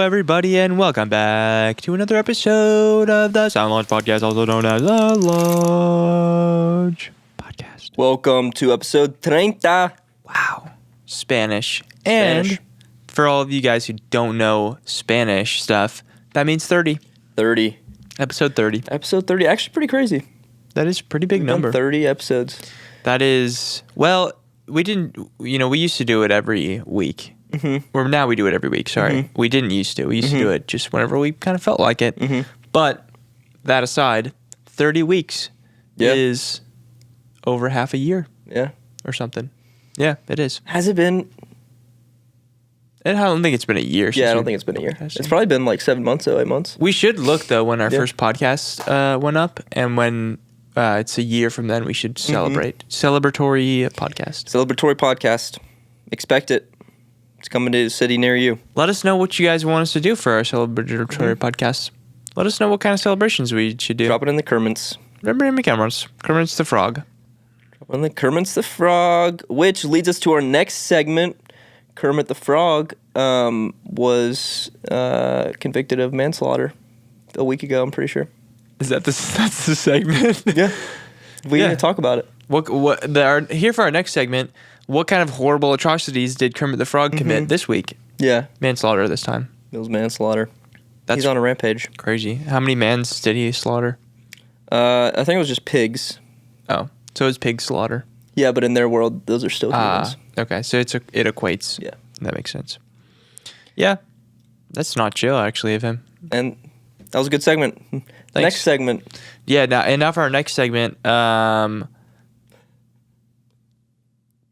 everybody, and welcome back to another episode of the Sound Launch Podcast, also known as the Launch Podcast. Welcome to episode 30. Wow. Spanish. And for all of you guys who don't know Spanish stuff, that means 30. 30. Episode 30. Episode 30. Actually pretty crazy. That is a pretty big number. 30 episodes. That is, well, we used to do it every week. Mm-hmm. Or now we do it every week, sorry. Mm-hmm. We didn't used to. We used to do it just whenever we kind of felt like it. Mm-hmm. But that aside, 30 weeks is over half a year. Yeah. Or something. Yeah, it is. Has it been? I don't think it's been a year. Yeah, I don't think it's been a year. It's probably been like 7 months, 8 months. We should look, though, when our first podcast went up. And when it's a year from then, we should celebrate. Celebratory podcast. Celebratory podcast. Expect it. It's coming to a city near you. Let us know what you guys want us to do for our celebratory podcast. Let us know what kind of celebrations we should do. Drop it in the comments. Remember in the cameras. Kermit's the Frog. Drop it in the Kermit's the Frog, which leads us to our next segment. Kermit the Frog was convicted of manslaughter a week ago, I'm pretty sure. Is that that's the segment? Yeah. We need to talk about it. Here for our next segment, what kind of horrible atrocities did Kermit the Frog commit this week? Yeah. Manslaughter this time. It was manslaughter. That's He's on a rampage. Crazy. How many mans did he slaughter? I think it was just pigs. Oh, so it's pig slaughter. Yeah, but in their world, those are still humans. Okay, so it equates. Yeah. That makes sense. Yeah. That's not chill, actually, of him. And that was a good segment. Next segment. Yeah, now for our next segment,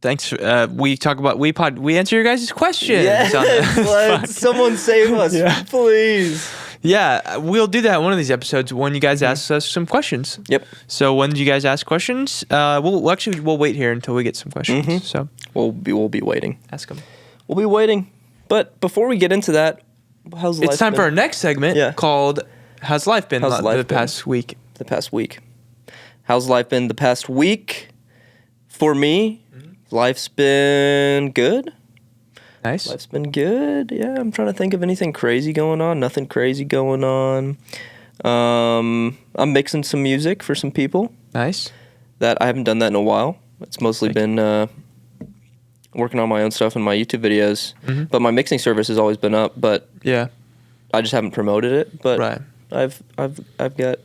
thanks. We talk about we answer your guys' questions. Yes, let someone save us, please. Yeah, we'll do that in one of these episodes when you guys ask us some questions. Yep. So when you guys ask questions, we'll wait here until we get some questions. So we'll be waiting. Ask them. We'll be waiting. But before we get into that, how's life? It's time been? for our next segment called "How's Life Been?" Past week. The past week. How's life been the past week? For me, life's been good. Nice. Life's been good. Yeah, I'm trying to think of anything crazy going on. Nothing crazy going on. I'm mixing some music for some people. Nice. That I haven't done that in a while. It's mostly been working on my own stuff and my YouTube videos. Mm-hmm. But my mixing service has always been up. But I just haven't promoted it. But I've got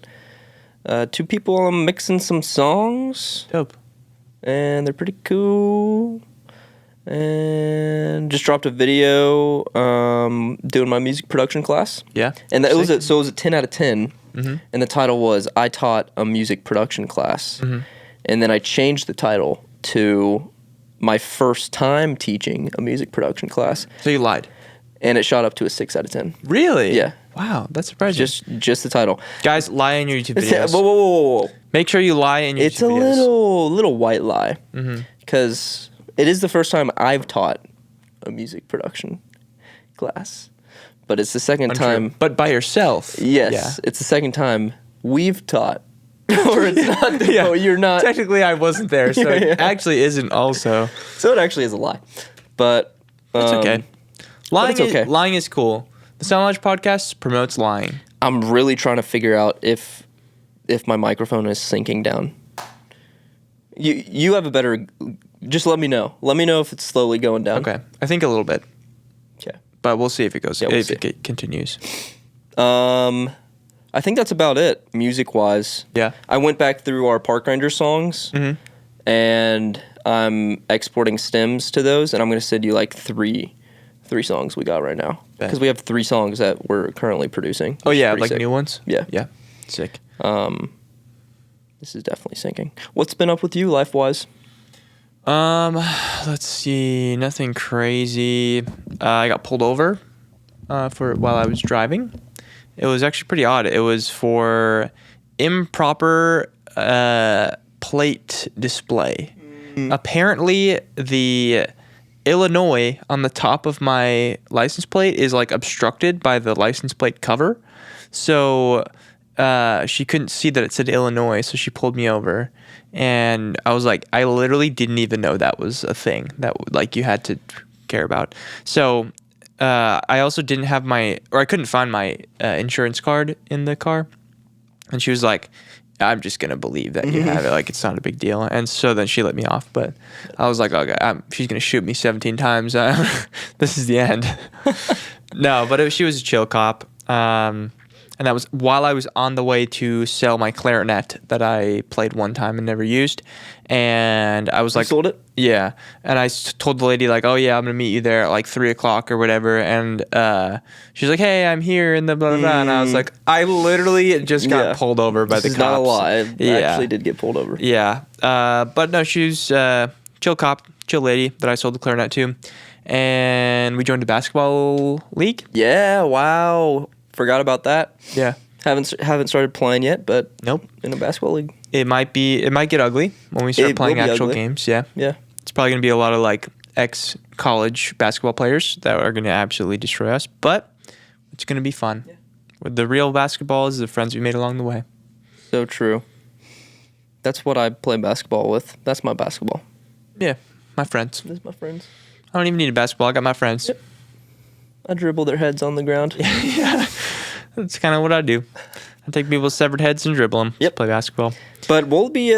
2 people I'm mixing some songs. Dope. And they're pretty cool. And just dropped a video doing my music production class. Yeah. And it was a 10 out of 10. Mm-hmm. And the title was I Taught a Music Production Class. Mm-hmm. And then I changed the title to my first time teaching a music production class. So you lied. And it shot up to a 6 out of 10. Really? Yeah. Wow, that's surprising. Just the title. Guys, lie in your YouTube videos. Whoa. Make sure you lie in your YouTube videos. It's a little white lie. Because it is the first time I've taught a music production class. But it's the second time. But by yourself. Yes. It's the second time we've taught. Or it's not. No, you're not. Technically, I wasn't there, so it actually isn't also. So it actually is a lie. But it's okay. Lying is cool. The Sound Launch Podcast promotes lying. I'm really trying to figure out if my microphone is sinking down. You have a better. Just let me know. Let me know if it's slowly going down. Okay, I think a little bit. Okay, but we'll see if it goes. It continues. I think that's about it, music-wise. Yeah. I went back through our Park Ranger songs, and I'm exporting stems to those, and I'm going to send you like three songs we got right now. Because we have 3 songs that we're currently producing. Oh, yeah, like sick. New ones? Yeah. Yeah, sick. This is definitely sinking. What's been up with you, life-wise? Let's see, nothing crazy. I got pulled over while I was driving. It was actually pretty odd. It was for improper plate display. Apparently, the Illinois on the top of my license plate is like obstructed by the license plate cover. So she couldn't see that it said Illinois, so she pulled me over. And I was like, I literally didn't even know that was a thing that like you had to care about. So I also didn't have I couldn't find my insurance card in the car. And she was like, I'm just going to believe that you have it. Like, it's not a big deal. And so then she let me off. But I was like, okay, she's going to shoot me 17 times. This is the end. No, but she was a chill cop. And that was while I was on the way to sell my clarinet that I played one time and never used. And I was like, you sold it? Yeah. And I told the lady, like, oh, yeah, I'm going to meet you there at like 3 o'clock or whatever. And she's like, hey, I'm here in the blah, blah, blah. And I was like, I literally just got pulled over by the cops. Not a lie. I actually did get pulled over. Yeah. But no, she was chill cop, chill lady that I sold the clarinet to. And we joined a basketball league. Yeah, wow. Forgot about that. Yeah. Haven't started playing yet, but nope. In a basketball league. It might get ugly when we start playing actual games. Yeah. Yeah. It's probably going to be a lot of like ex-college basketball players that are going to absolutely destroy us, but it's going to be fun. Yeah. With the real basketball is the friends we made along the way. So true. That's what I play basketball with. That's my basketball. Yeah, my friends. That's my friends. I don't even need a basketball. I got my friends. Yep. I dribble their heads on the ground. Yeah, that's kind of what I do. I take people's severed heads and dribble them. Yep. Play basketball. But we'll be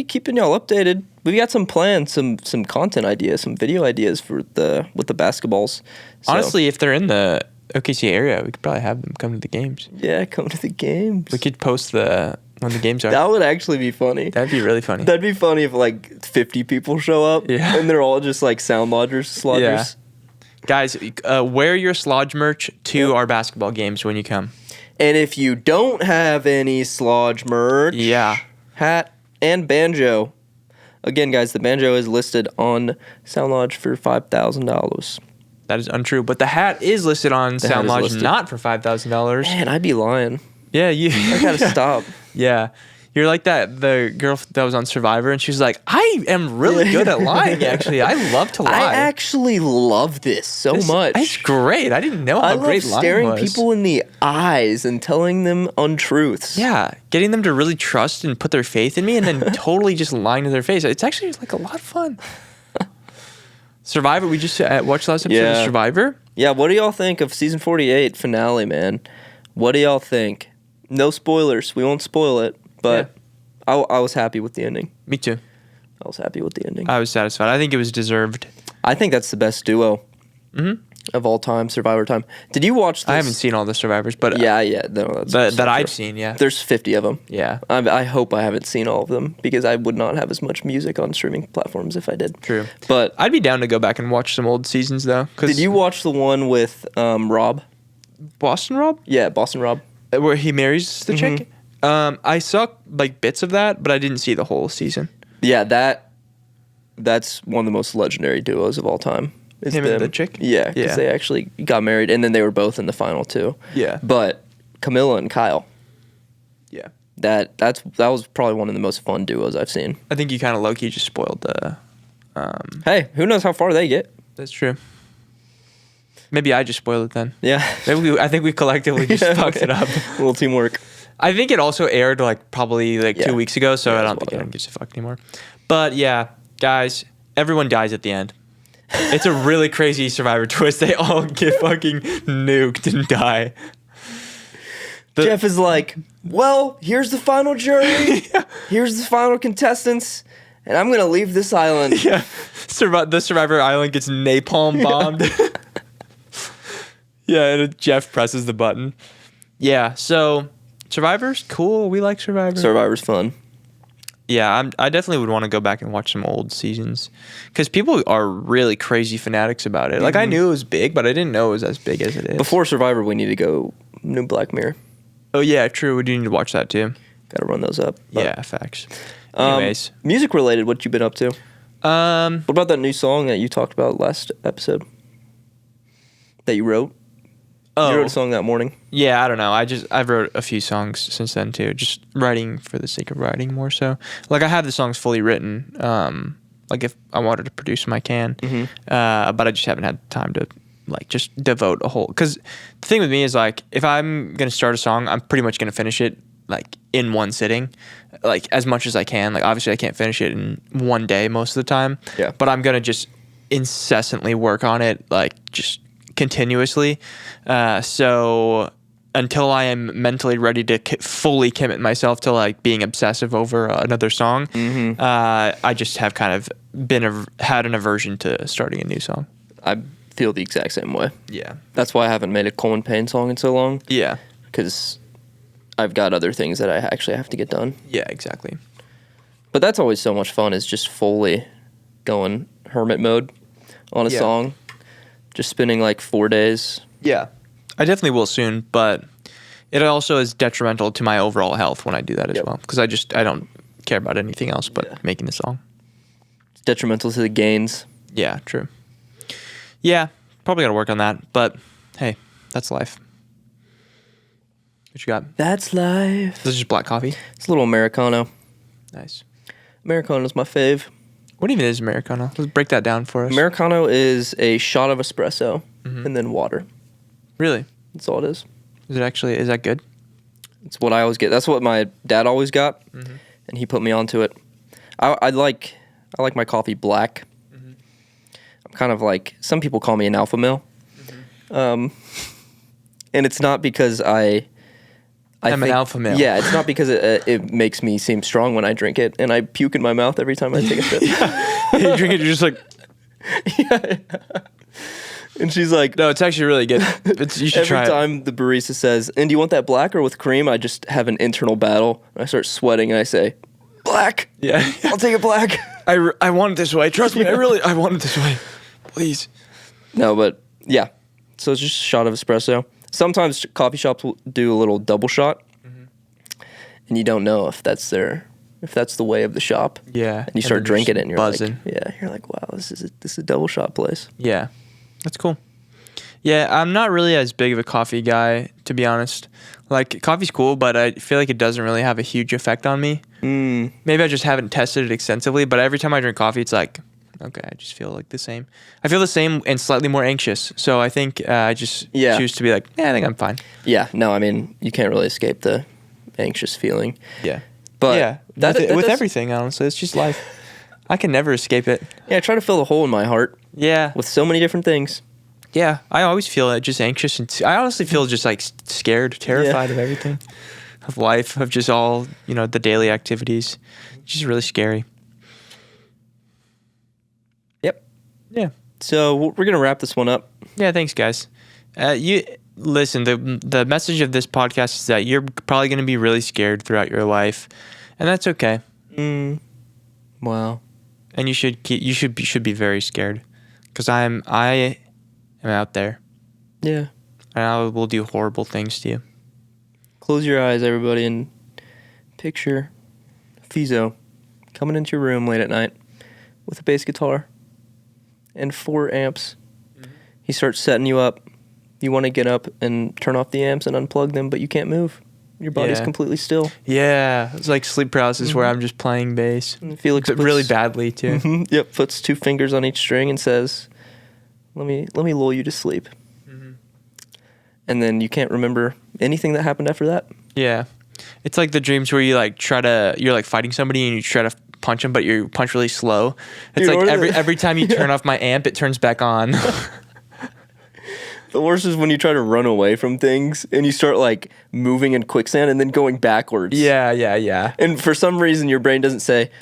keeping y'all updated. We got some plans, some content ideas, some video ideas with the basketballs. So. Honestly, if they're in the OKC area, we could probably have them come to the games. Yeah, come to the games. We could post when the games are. That would actually be funny. That'd be really funny. That'd be funny if like 50 people show up and they're all just like sound slodgers. Yeah. Guys, wear your Slodge merch to our basketball games when you come. And if you don't have any Slodge merch, hat and banjo. Again, guys, the banjo is listed on SoundLodge for $5,000. That is untrue, but the hat is listed on SoundLodge not for $5,000. Man, I'd be lying. Yeah, I gotta stop. Yeah. You're like the girl that was on Survivor, and she was like, I am really good at lying, actually. I love to lie. I actually love this so much. It's great. I didn't know how great lying was. I love staring people in the eyes and telling them untruths. Yeah. Getting them to really trust and put their faith in me, and then totally just lying to their face. It's actually like a lot of fun. Survivor, we just watched the last episode of Survivor. Yeah, what do y'all think of season 48 finale, man? What do y'all think? No spoilers. We won't spoil it. But I was happy with the ending. Me too. I was happy with the ending. I was satisfied. I think it was deserved. I think that's the best duo of all time, Survivor time. Did you watch this? I haven't seen all the Survivors, but no, that's that I've seen, There's 50 of them. Yeah. I hope I haven't seen all of them because I would not have as much music on streaming platforms if I did. True. But I'd be down to go back and watch some old seasons, though. Did you watch the one with Rob? Boston Rob? Yeah, Boston Rob. Where he marries the chick? I saw like bits of that, but I didn't see the whole season. Yeah, that's one of the most legendary duos of all time. Him and the chick? Yeah, because they actually got married, and then they were both in the final too. Yeah. But Camilla and Kyle. Yeah. That was probably one of the most fun duos I've seen. I think you kind of low-key just spoiled the... Hey, who knows how far they get? That's true. Maybe I just spoiled it then. Yeah. I think we collectively just fucked it up. A little teamwork. I think it also aired probably 2 weeks ago, so I don't think anyone gives a fuck anymore. But yeah, guys, everyone dies at the end. It's a really crazy Survivor twist. They all get fucking nuked and die. Jeff is like, well, here's the final jury. Here's the final contestants. And I'm going to leave this island. Yeah. The Survivor Island gets napalm bombed. And Jeff presses the button. Yeah, so... Survivor's cool. We like Survivor. Survivor's fun. Yeah, I definitely would want to go back and watch some old seasons because people are really crazy fanatics about it. Like I knew it was big, but I didn't know it was as big as it is. Before Survivor, we need to go new Black Mirror. Oh yeah, true. We do need to watch that too. Got to run those up. Yeah, facts. Anyways, music related. What you been up to? What about that new song that you talked about last episode that you wrote? Oh, you wrote a song that morning. Yeah, I don't know. I've wrote a few songs since then too. Just writing for the sake of writing more so. Like I have the songs fully written. Like if I wanted to produce them, I can. But I just haven't had time to just devote a whole. Because the thing with me is if I'm gonna start a song, I'm pretty much gonna finish it in one sitting, as much as I can. Obviously I can't finish it in one day most of the time. Yeah. But I'm gonna just incessantly work on it. Just continuously. So until I am mentally ready to fully commit myself to like being obsessive over another song, I just have kind of had an aversion to starting a new song. I feel the exact same way. Yeah. That's why I haven't made a Coleman Payne song in so long. Yeah. Because I've got other things that I actually have to get done. Yeah, exactly. But that's always so much fun, is just fully going hermit mode on a song. Just spending like 4 days. Yeah. I definitely will soon, but it also is detrimental to my overall health when I do that as well. Because I don't care about anything else but making the song. It's detrimental to the gains. Yeah, true. Yeah, probably got to work on that. But hey, that's life. What you got? That's life. This is just black coffee? It's a little Americano. Nice. Americano's my fave. What even is Americano? Let's break that down for us. Americano is a shot of espresso and then water. Really? That's all it is. Is that good? It's what I always get. That's what my dad always got, and he put me onto it. I like my coffee black. I'm kind of like, some people call me an alpha male. And it's not because I'm an alpha male. Yeah, it's not because it makes me seem strong when I drink it, and I puke in my mouth every time I take a sip. You drink it, you're just like... yeah. And she's like... No, it's actually really good. You should try it. Every time the barista says, and do you want that black or with cream? I just have an internal battle. I start sweating and I say, black. Yeah. I'll take it black. I want it this way. Trust me, I want it this way. Please. No, but yeah. So it's just a shot of espresso. Sometimes coffee shops will do a little double shot. And you don't know if that's the way of the shop. Yeah. And you start drinking it and you're buzzing. like, you're like, wow, this is a double shot place. Yeah. That's cool. Yeah, I'm not really as big of a coffee guy, to be honest. Like, coffee's cool, but I feel like it doesn't really have a huge effect on me. Maybe I just haven't tested it extensively, but every time I drink coffee, it's like, okay, I just feel like the same. I feel the same and slightly more anxious. So I think I just choose to be like, I think I'm fine. Yeah, no, I mean, you can't really escape the anxious feeling. Yeah. But yeah, with everything, honestly, it's just life. I can never escape it. Yeah, I try to fill a hole in my heart. Yeah. With so many different things. Yeah, I always feel just anxious. And I honestly feel just like scared, terrified of everything. Of life, of just all, the daily activities. It's just really scary. Yep. Yeah. So we're going to wrap this one up. Yeah, thanks, guys. Listen, the message of this podcast is that you're probably going to be really scared throughout your life. And that's okay. Wow. And you should be very scared, because I am out there. Yeah. And I will do horrible things to you. Close your eyes, everybody, and picture Fizo coming into your room late at night with a bass guitar and 4 amps. He starts setting you up. You want to get up and turn off the amps and unplug them, but you can't move. Your body's completely still. Yeah, it's like sleep paralysis where I'm just playing bass. And Felix puts, really badly too. Yep, puts 2 fingers on each string and says, "Let me lull you to sleep." And then you can't remember anything that happened after that. Yeah, it's like the dreams where you you're like fighting somebody and you try to punch them, but you punch really slow. It's like every time you turn off my amp, it turns back on. The worst is when you try to run away from things and you start like moving in quicksand and then going backwards. Yeah. And for some reason your brain doesn't say,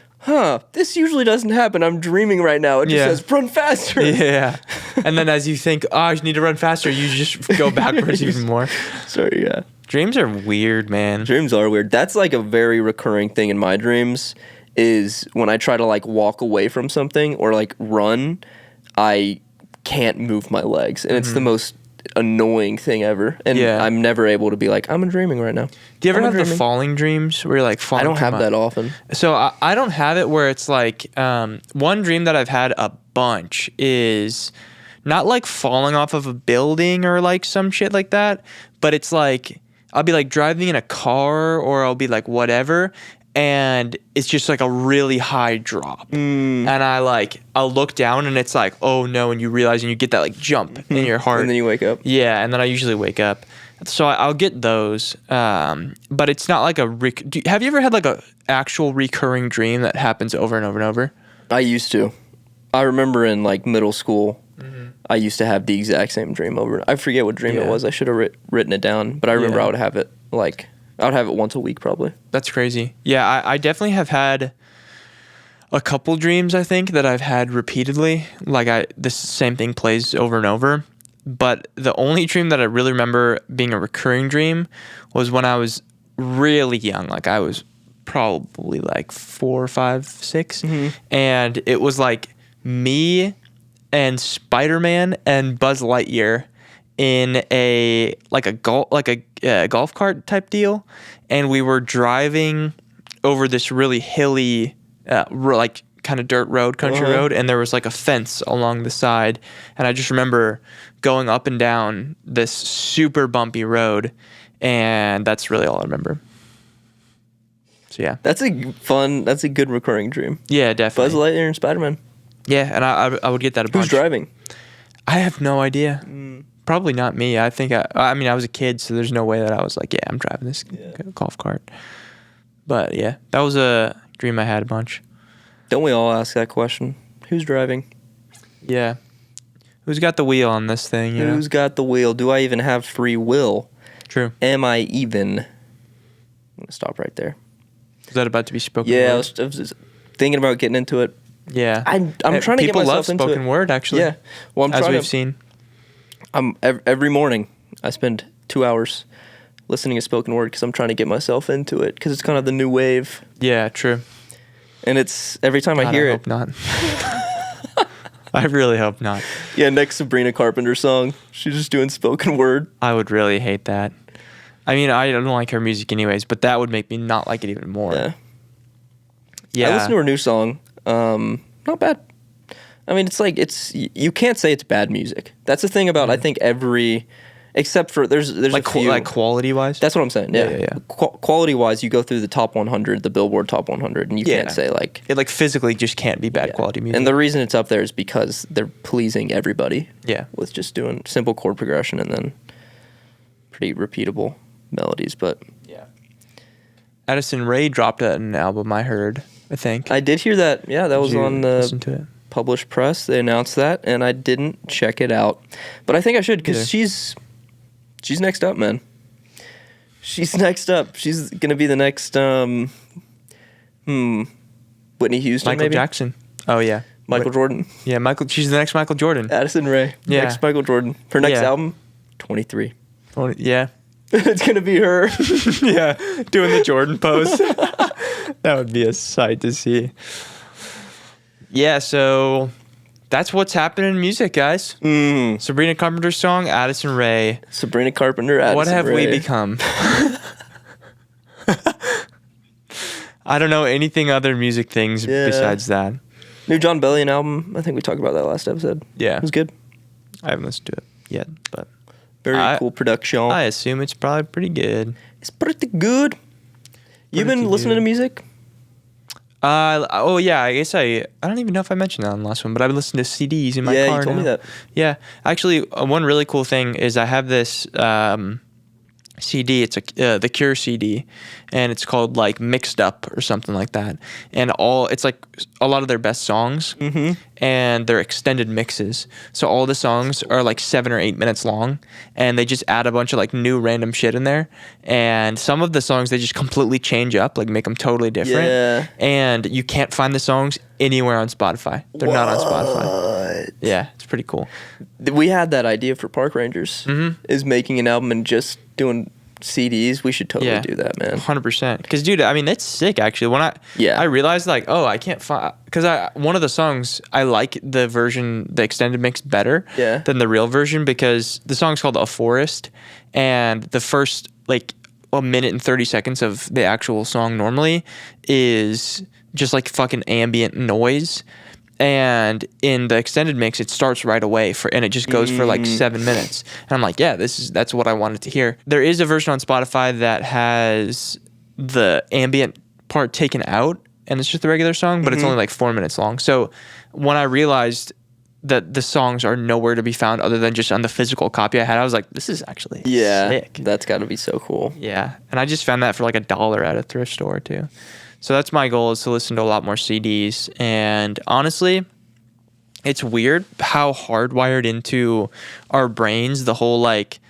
this usually doesn't happen. I'm dreaming right now. It just says, run faster. Yeah. And then as you think, I need to run faster, you just go backwards even more. Sorry, yeah. Dreams are weird, man. Dreams are weird. That's like a very recurring thing in my dreams, is when I try to like walk away from something or like run, I can't move my legs. And it's the most annoying thing ever. And I'm never able to be like, I'm dreaming right now. Do you ever have the falling dreams where you're like falling? I don't have that often. So I don't have it where it's like, one dream that I've had a bunch is not like falling off of a building or like some shit like that, but it's like I'll be like driving in a car or I'll be like whatever, and it's just like a really high drop. And I'll look down and it's like, oh no, and you realize and you get that like jump in your heart. And then you wake up. Yeah, and then I usually wake up. So I'll get those, but it's not like have you ever had like a actual recurring dream that happens over and over and over? I used to. I remember in like middle school, I used to have the exact same dream over. I forget what dream it was. I should have written it down, but I remember I would have it once a week probably. That's crazy. Yeah, I definitely have had a couple dreams, I think, that I've had repeatedly. Like this same thing plays over and over. But the only dream that I really remember being a recurring dream was when I was really young. Like I was probably like 4, 5, 6. And it was like me and Spider-Man and Buzz Lightyear in a golf cart type deal, and we were driving over this really hilly like kind of dirt road, country road, and there was like a fence along the side, and I just remember going up and down this super bumpy road, and that's really all I remember. So yeah, that's a good recurring dream. Yeah, definitely. Buzz Lightyear and Spider-Man. Yeah, and I would get that a bunch. Who's driving? I have no idea. Probably not me. I think I mean I was a kid, so there's no way that I was like, yeah, I'm driving this golf cart. But yeah, that was a dream I had a bunch. Don't we all ask that question? Who's driving? Yeah. Who's got the wheel on this thing? Who's got the wheel? Do I even have free will? True. Am I even? I'm gonna stop right there. Is that about to be spoken? Yeah, word? I was just thinking about getting into it. Yeah, I'm trying to get myself into it. People love spoken word, actually. Yeah, well, as we've seen. Every morning I spend 2 hours listening to spoken word because I'm trying to get myself into it because it's kind of the new wave. Yeah, true. And it's every time I hear it. I hope not. I really hope not. Yeah, next Sabrina Carpenter song, she's just doing spoken word. I would really hate that. I mean, I don't like her music anyways, but that would make me not like it even more. Yeah. I listened to her new song. Not bad. I mean, you can't say it's bad music. That's the thing about I think except for there's like a few, like quality wise. That's what I'm saying. Yeah. Quality wise, you go through the top 100, the Billboard top 100, and you can't say like it physically just can't be bad quality music. And the reason it's up there is because they're pleasing everybody. Yeah, with just doing simple chord progression and then pretty repeatable melodies. But yeah, Addison Rae dropped an album. I heard. I think I did hear that. Yeah, that was on the Published Press. They announced that, and I didn't check it out, but I think I should because she's next up, man. She's next up. She's gonna be the next Whitney Houston, Michael maybe? Jackson. Oh yeah, Michael Jordan. Yeah, She's the next Michael Jordan. Addison Rae. Yeah, next Michael Jordan. Her next album, 23. Yeah. It's gonna be her. Yeah, doing the Jordan pose. That would be a sight to see. Yeah, so that's what's happening in music, guys. Sabrina Carpenter's song, Addison Rae. Sabrina Carpenter, Addison Rae. What have we become? I don't know anything other music things besides that. New John Bellion album. I think we talked about that last episode. Yeah. It was good. I haven't listened to it yet, but very cool production. I assume it's probably pretty good. It's pretty good. You've been listening to music? Oh yeah, I guess I don't even know if I mentioned that on the last one, but I've been listening to CDs in my car. Yeah, you told me that. Yeah, actually, one really cool thing is I have this CD. It's the Cure CD, and it's called like Mixed Up or something like that. And it's like a lot of their best songs, and they're extended mixes. So all the songs are like 7 or 8 minutes long, and they just add a bunch of like new random shit in there. And some of the songs they just completely change up, like make them totally different. Yeah. And you can't find the songs anywhere on Spotify. They're not on Spotify. Yeah, it's pretty cool. We had that idea for Park Rangers, is making an album and just doing CDs. We should totally do that, man. 100%. Because, dude, I mean, that's sick, actually. When I realized, like, I can't find... Because one of the songs, I like the version, the extended mix better than the real version, because the song's called A Forest, and the first, like, a minute and 30 seconds of the actual song normally is just, like, fucking ambient noise. And in the extended mix, it starts right away and it just goes for like 7 minutes. And I'm like, yeah, that's what I wanted to hear. There is a version on Spotify that has the ambient part taken out, and it's just the regular song, but it's only like 4 minutes long. So when I realized that the songs are nowhere to be found other than just on the physical copy I had, I was like, this is actually sick. That's got to be so cool. Yeah, and I just found that for like $1 at a thrift store too. So that's my goal, is to listen to a lot more CDs. And honestly, it's weird how hardwired into our brains the whole like,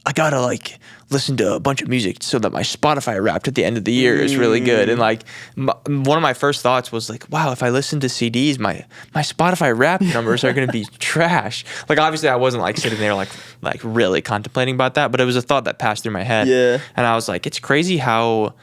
I gotta like listen to a bunch of music so that my Spotify Wrapped at the end of the year is really good. And like one of my first thoughts was like, wow, if I listen to CDs, my Spotify Wrapped numbers are gonna be trash. Like obviously I wasn't like sitting there like really contemplating about that, but it was a thought that passed through my head. Yeah. And I was like, it's crazy how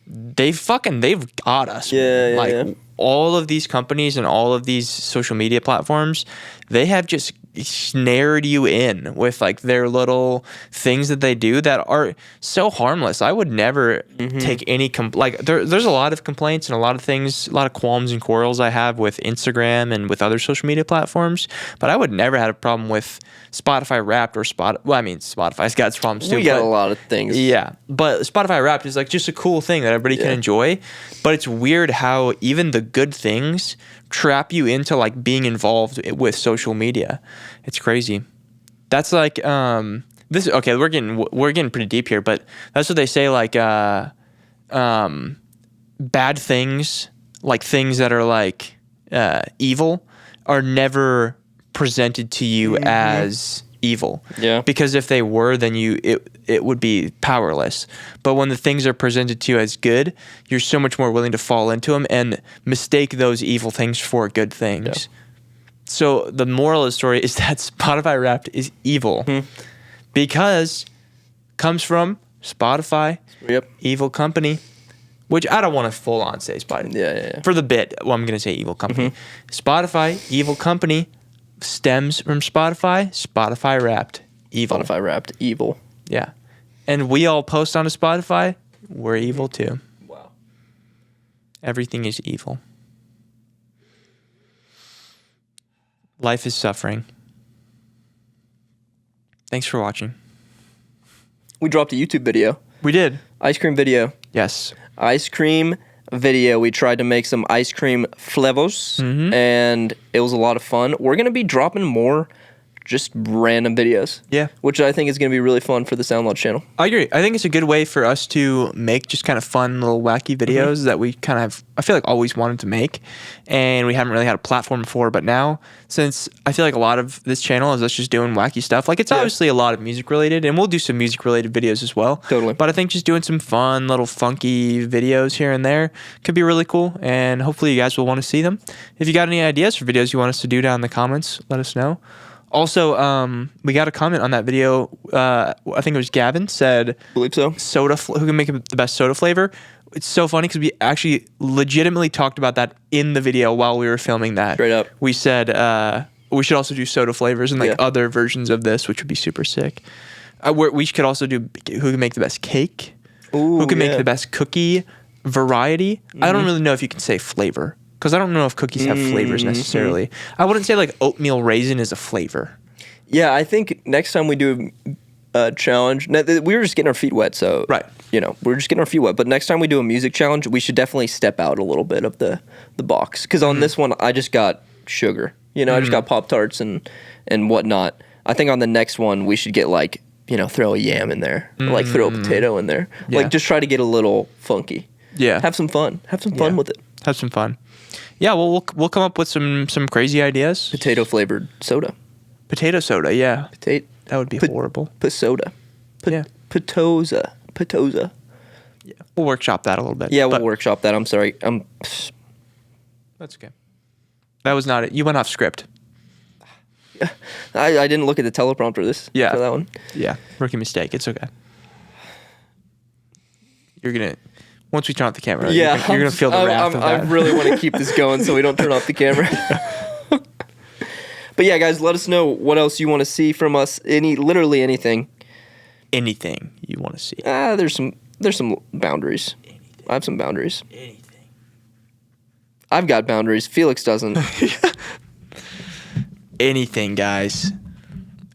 they've got us. Yeah. All of these companies and all of these social media platforms, they have just snared you in with like their little things that they do that are so harmless. I would never take any there's a lot of complaints and a lot of things, a lot of qualms and quarrels I have with Instagram and with other social media platforms, but I would never have a problem with Spotify Wrapped or Spotify's got its problems too. We got a lot of things. Yeah, but Spotify Wrapped is like just a cool thing that everybody can enjoy, but it's weird how even the good things trap you into like being involved with social media. It's crazy. That's like this. Okay, we're getting pretty deep here, but that's what they say. Like bad things, like things that are like evil, are never presented to you as evil. Yeah. Because if they were, then it would be powerless. But when the things are presented to you as good, you're so much more willing to fall into them and mistake those evil things for good things. Yeah. So the moral of the story is that Spotify Wrapped is evil because comes from Spotify, evil company, which I don't want to full on say Spotify. Yeah. For the bit, well, I'm going to say evil company. Spotify, evil company, stems from Spotify Wrapped, evil. Spotify Wrapped, evil. Yeah. And we all post onto Spotify, we're evil too. Wow. Everything is evil. Life is suffering. Thanks for watching. We dropped a YouTube video. We did. Ice cream video. Yes. Ice cream video. We tried to make some ice cream flavors, and it was a lot of fun. We're going to be dropping more just random videos. Yeah. Which I think is going to be really fun for the SoundCloud channel. I agree. I think it's a good way for us to make just kind of fun little wacky videos that we kind of, I feel like, always wanted to make, and we haven't really had a platform for. But now, since I feel like a lot of this channel is us just doing wacky stuff, like it's obviously a lot of music related, and we'll do some music related videos as well. Totally. But I think just doing some fun little funky videos here and there could be really cool, and hopefully you guys will want to see them. If you got any ideas for videos you want us to do down in the comments, let us know. Also, we got a comment on that video. I think it was Gavin said, I believe so. Who can make the best soda flavor? It's so funny because we actually legitimately talked about that in the video while we were filming that. Straight up. We said we should also do soda flavors and like other versions of this, which would be super sick. We could also do who can make the best cake, who can make the best cookie variety. I don't really know if you can say flavor, because I don't know if cookies have flavors necessarily. I wouldn't say like oatmeal raisin is a flavor. Yeah, I think next time we do a challenge, we were just getting our feet wet, so we're just getting our feet wet. But next time we do a music challenge, we should definitely step out a little bit of the box. Because on this one, I just got sugar. I just got Pop-Tarts and whatnot. I think on the next one, we should get like, throw a yam in there, or like throw a potato in there. Yeah. Like just try to get a little funky. Yeah. Have some fun. Have some fun with it. Have some fun. Yeah, well, we'll come up with some crazy ideas. Potato flavored soda. Potato soda, yeah. That would be horrible. Soda. Patoza. Yeah, we'll workshop that a little bit. Yeah, we'll workshop that. I'm sorry. That's okay. That was not it. You went off script. I didn't look at the teleprompter for that one. Yeah, rookie mistake. It's okay. You're gonna. Once we turn off the camera, you're gonna feel the wrath of that. I really want to keep this going so we don't turn off the camera. But yeah, guys, let us know what else you want to see from us. Literally anything. Anything you want to see. There's some boundaries. Anything. I have some boundaries. Anything. I've got boundaries. Felix doesn't. Anything, guys.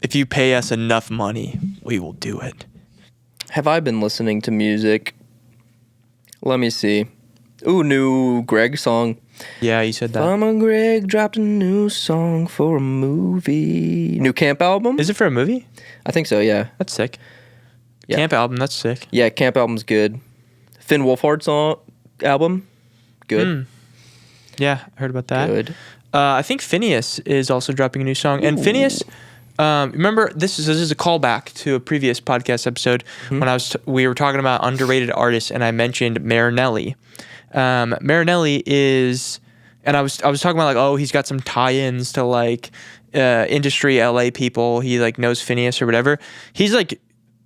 If you pay us enough money, we will do it. Have I been listening to music? Let me see. Ooh, new Greg song. Yeah, you said that. Farmer Greg dropped a new song for a movie. New Camp album? Is it for a movie? I think so, yeah. That's sick. Yeah. Camp album, that's sick. Yeah, Camp album's good. Finn Wolfhard song album, good. Yeah, I heard about that. Good. I think Phineas is also dropping a new song. And Phineas, remember, this is a callback to a previous podcast episode when we were talking about underrated artists, and I mentioned Marinelli. Marinelli is, and I was talking about like, oh, he's got some tie-ins to like industry LA people. He like knows Phineas or whatever. He's like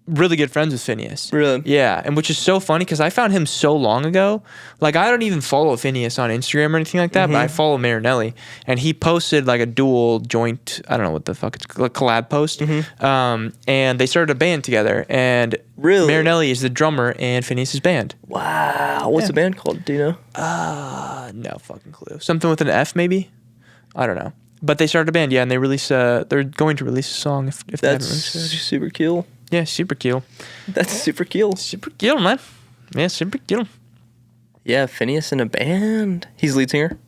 really good friends with Phineas. Really? Yeah, and which is so funny because I found him so long ago. Like, I don't even follow Phineas on Instagram or anything like that, but I follow Marinelli, and he posted like a dual joint, I don't know what the fuck it's called, collab post, and they started a band together, and really? Marinelli is the drummer in Phineas's band. Wow. What's the band called? Do you know? No fucking clue. Something with an F, maybe? I don't know. But they started a band, yeah, and they release. They're going to release a song if they haven't released it. Super cool. Yeah, super cool. That's super cool. Super cool, man. Yeah, super cool. Yeah, Phineas in a band. He's lead singer?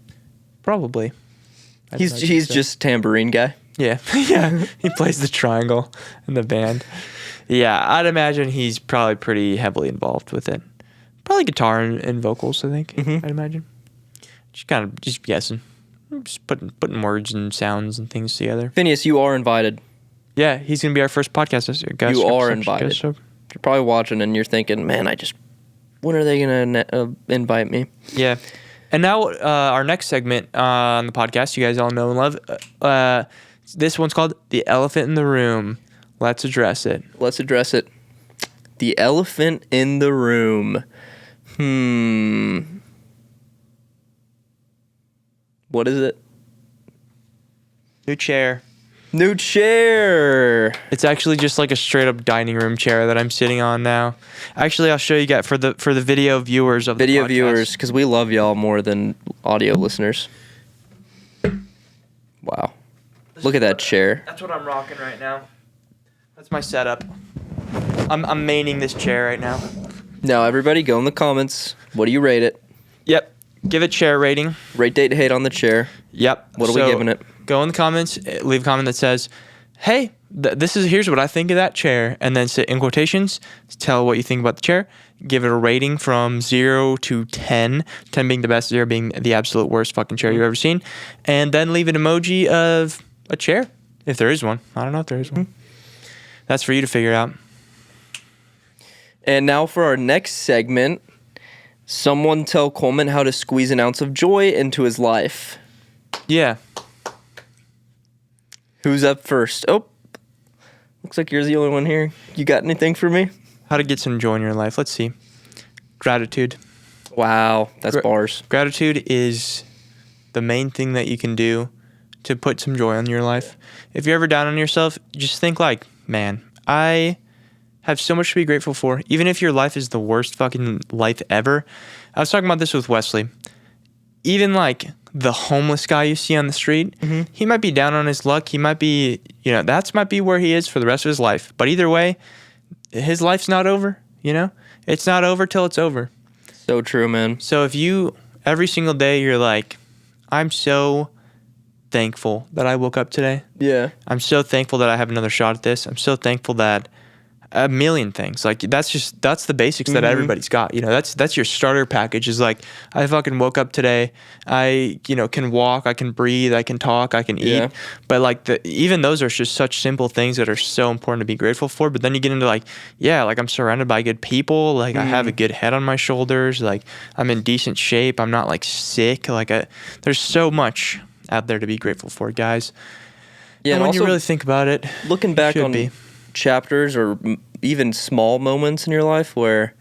Probably. He's just tambourine guy. Yeah. Yeah. He plays the triangle in the band. Yeah, I'd imagine he's probably pretty heavily involved with it. Probably guitar and vocals, I think. I'd imagine. Just guessing. Just putting words and sounds and things together. Phineas, you are invited. Yeah, he's going to be our first podcast this year. You are invited. You're probably watching and you're thinking, man, when are they going to invite me? Yeah. And now our next segment on the podcast, you guys all know and love. This one's called The Elephant in the Room. Let's address it. The elephant in the room. What is it? New chair. It's actually just like a straight up dining room chair that I'm sitting on now. Actually, I'll show you guys for the video viewers of the podcast. Because we love y'all more than audio listeners. Wow. Look at that chair. That's what I'm rocking right now. That's my setup. I'm maining this chair right now. Now, everybody go in the comments. What do you rate it? Yep. Give it chair rating. Rate, date, hate on the chair. Yep. What are we giving it? Go in the comments, leave a comment that says, hey, here's what I think of that chair. And then say in quotations, tell what you think about the chair. Give it a rating from 0 to 10. 10 being the best, 0 being the absolute worst fucking chair you've ever seen. And then leave an emoji of a chair, if there is one. I don't know if there is one. That's for you to figure out. And now for our next segment, someone tell Coleman how to squeeze an ounce of joy into his life. Yeah. Who's up first? Oh, looks like you're the only one here. You got anything for me? How to get some joy in your life. Let's see. Gratitude. Wow, that's bars. Gratitude is the main thing that you can do to put some joy in your life. If you're ever down on yourself, just think like, man, I have so much to be grateful for. Even if your life is the worst fucking life ever. I was talking about this with Wesley. Even like the homeless guy you see on the street, he might be down on his luck. He might be, that might be where he is for the rest of his life. But either way, his life's not over, It's not over till it's over. So true, man. So if every single day, you're like, I'm so thankful that I woke up today. Yeah. I'm so thankful that I have another shot at this. I'm so thankful that a million things. Like that's the basics that everybody's got. That's your starter package is like, I fucking woke up today. I, can walk, I can breathe, I can talk, I can eat. But like even those are just such simple things that are so important to be grateful for. But then you get into like, I'm surrounded by good people. Like I have a good head on my shoulders. Like I'm in decent shape. I'm not like sick. Like there's so much out there to be grateful for, guys. Yeah. And when you really think about it, looking back on chapters or even small moments in your life where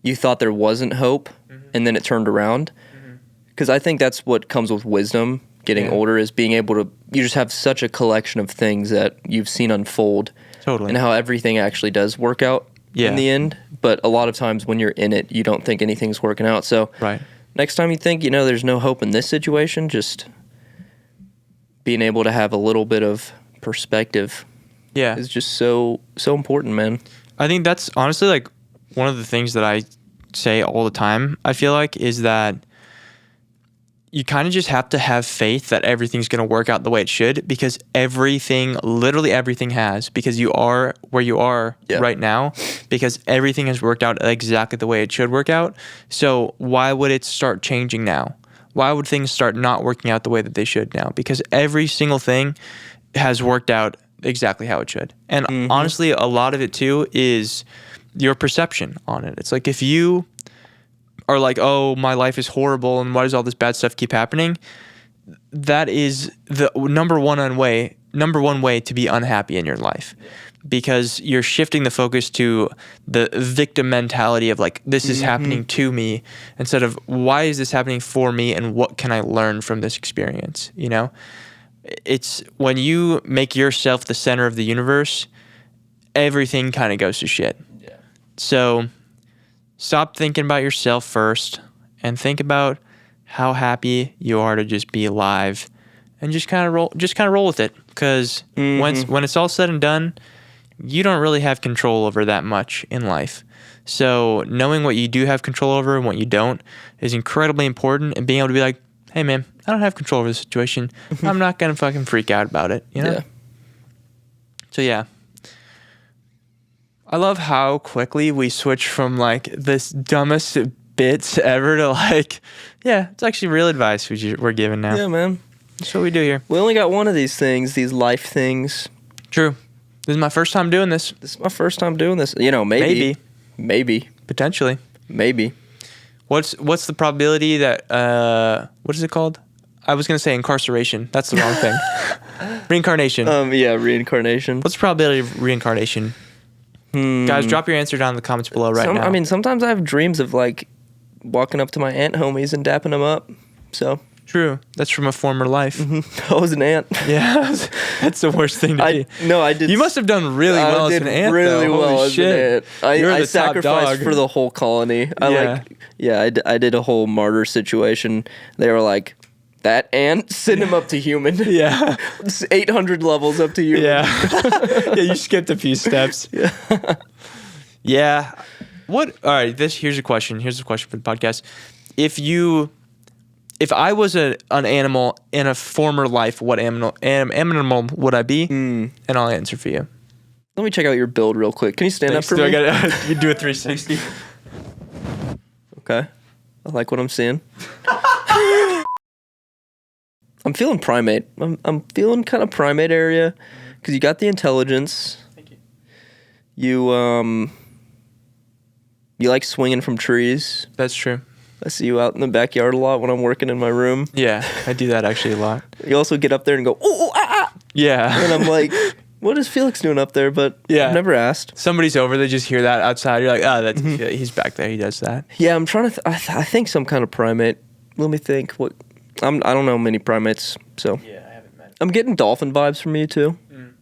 you thought there wasn't hope and then it turned around, because I think that's what comes with wisdom getting older, is being able to, you just have such a collection of things that you've seen unfold and how everything actually does work out in the end. But a lot of times when you're in it, you don't think anything's working out. So next time you think there's no hope in this situation, just being able to have a little bit of perspective is just so important, man. I think that's honestly like one of the things that I say all the time, I feel like, is that you kind of just have to have faith that everything's going to work out the way it should, because literally everything has, because you are where you are right now, because everything has worked out exactly the way it should work out. So why would it start changing now? why would things start not working out the way that they should now? Because every single thing has worked out exactly how it should. And honestly, a lot of it too is your perception on it. It's like if you are like, oh, my life is horrible and why does all this bad stuff keep happening? That is the number one way to be unhappy in your life, because you're shifting the focus to the victim mentality of like, this is happening to me, instead of why is this happening for me and what can I learn from this experience? You know, it's when you make yourself the center of the universe, everything kind of goes to shit. Yeah. So stop thinking about yourself first and think about how happy you are to just be alive, and just kind of roll with it. Because when it's all said and done, you don't really have control over that much in life. So knowing what you do have control over and what you don't is incredibly important, and being able to be like, hey man, I don't have control over the situation. I'm not gonna fucking freak out about it, you know? Yeah. So yeah. I love how quickly we switch from like this dumbest bits ever to like, yeah, it's actually real advice we're giving now. Yeah, man. That's what we do here. We only got one of these things, these life things. True. This is my first time doing this. You know, maybe. Potentially. Maybe. What's the probability that, what is it called? I was going to say incarceration. That's the wrong thing. Reincarnation. Yeah, reincarnation. What's the probability of reincarnation? Guys, drop your answer down in the comments below now. I mean, sometimes I have dreams of like walking up to my ant homies and dapping them up. So true. That's from a former life. I was an ant. Yeah, that's the worst thing to be. No, I did. You must have done really well as an ant. Really though. well as an ant. I sacrificed dog. for the whole colony. I did a whole martyr situation. They were like, that ant, send him up to human. Yeah. It's 800 levels up to human. Yeah. Yeah, you skipped a few steps. Yeah. Yeah. All right, here's a question. Here's a question for the podcast. If I was an animal in a former life, what animal would I be? And I'll answer for you. Let me check out your build real quick. Can you stand up for me? You do a 360. Okay. I like what I'm seeing. I'm feeling primate. I'm feeling kind of primate area, because you got the intelligence. Thank you. You like swinging from trees. That's true. I see you out in the backyard a lot when I'm working in my room. Yeah, I do that actually a lot. You also get up there and go, ooh, ah, ah. Yeah. And I'm like, what is Felix doing up there? But I've never asked. Somebody's over, they just hear that outside. You're like, oh, that's he's back there. He does that. Yeah, I'm trying to. I think some kind of primate. Let me think. What? I don't know many primates, so. Yeah, I haven't met. I'm getting dolphin vibes from you too. I'm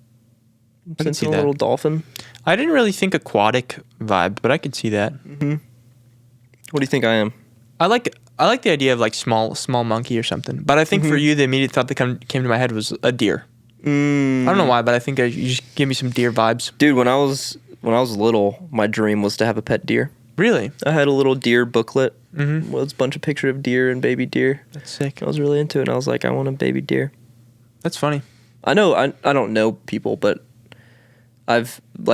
sensing a little dolphin. I didn't really think aquatic vibe, but I could see that. What do you think I am? I like the idea of like small monkey or something. But I think for you, the immediate thought that came to my head was a deer. I don't know why, but I think you just give me some deer vibes. Dude, when I was little, my dream was to have a pet deer. Really? I had a little deer booklet. With a bunch of pictures of deer and baby deer. That's sick. I was really into it, and I was like, I want a baby deer. That's funny. I know I don't know people, but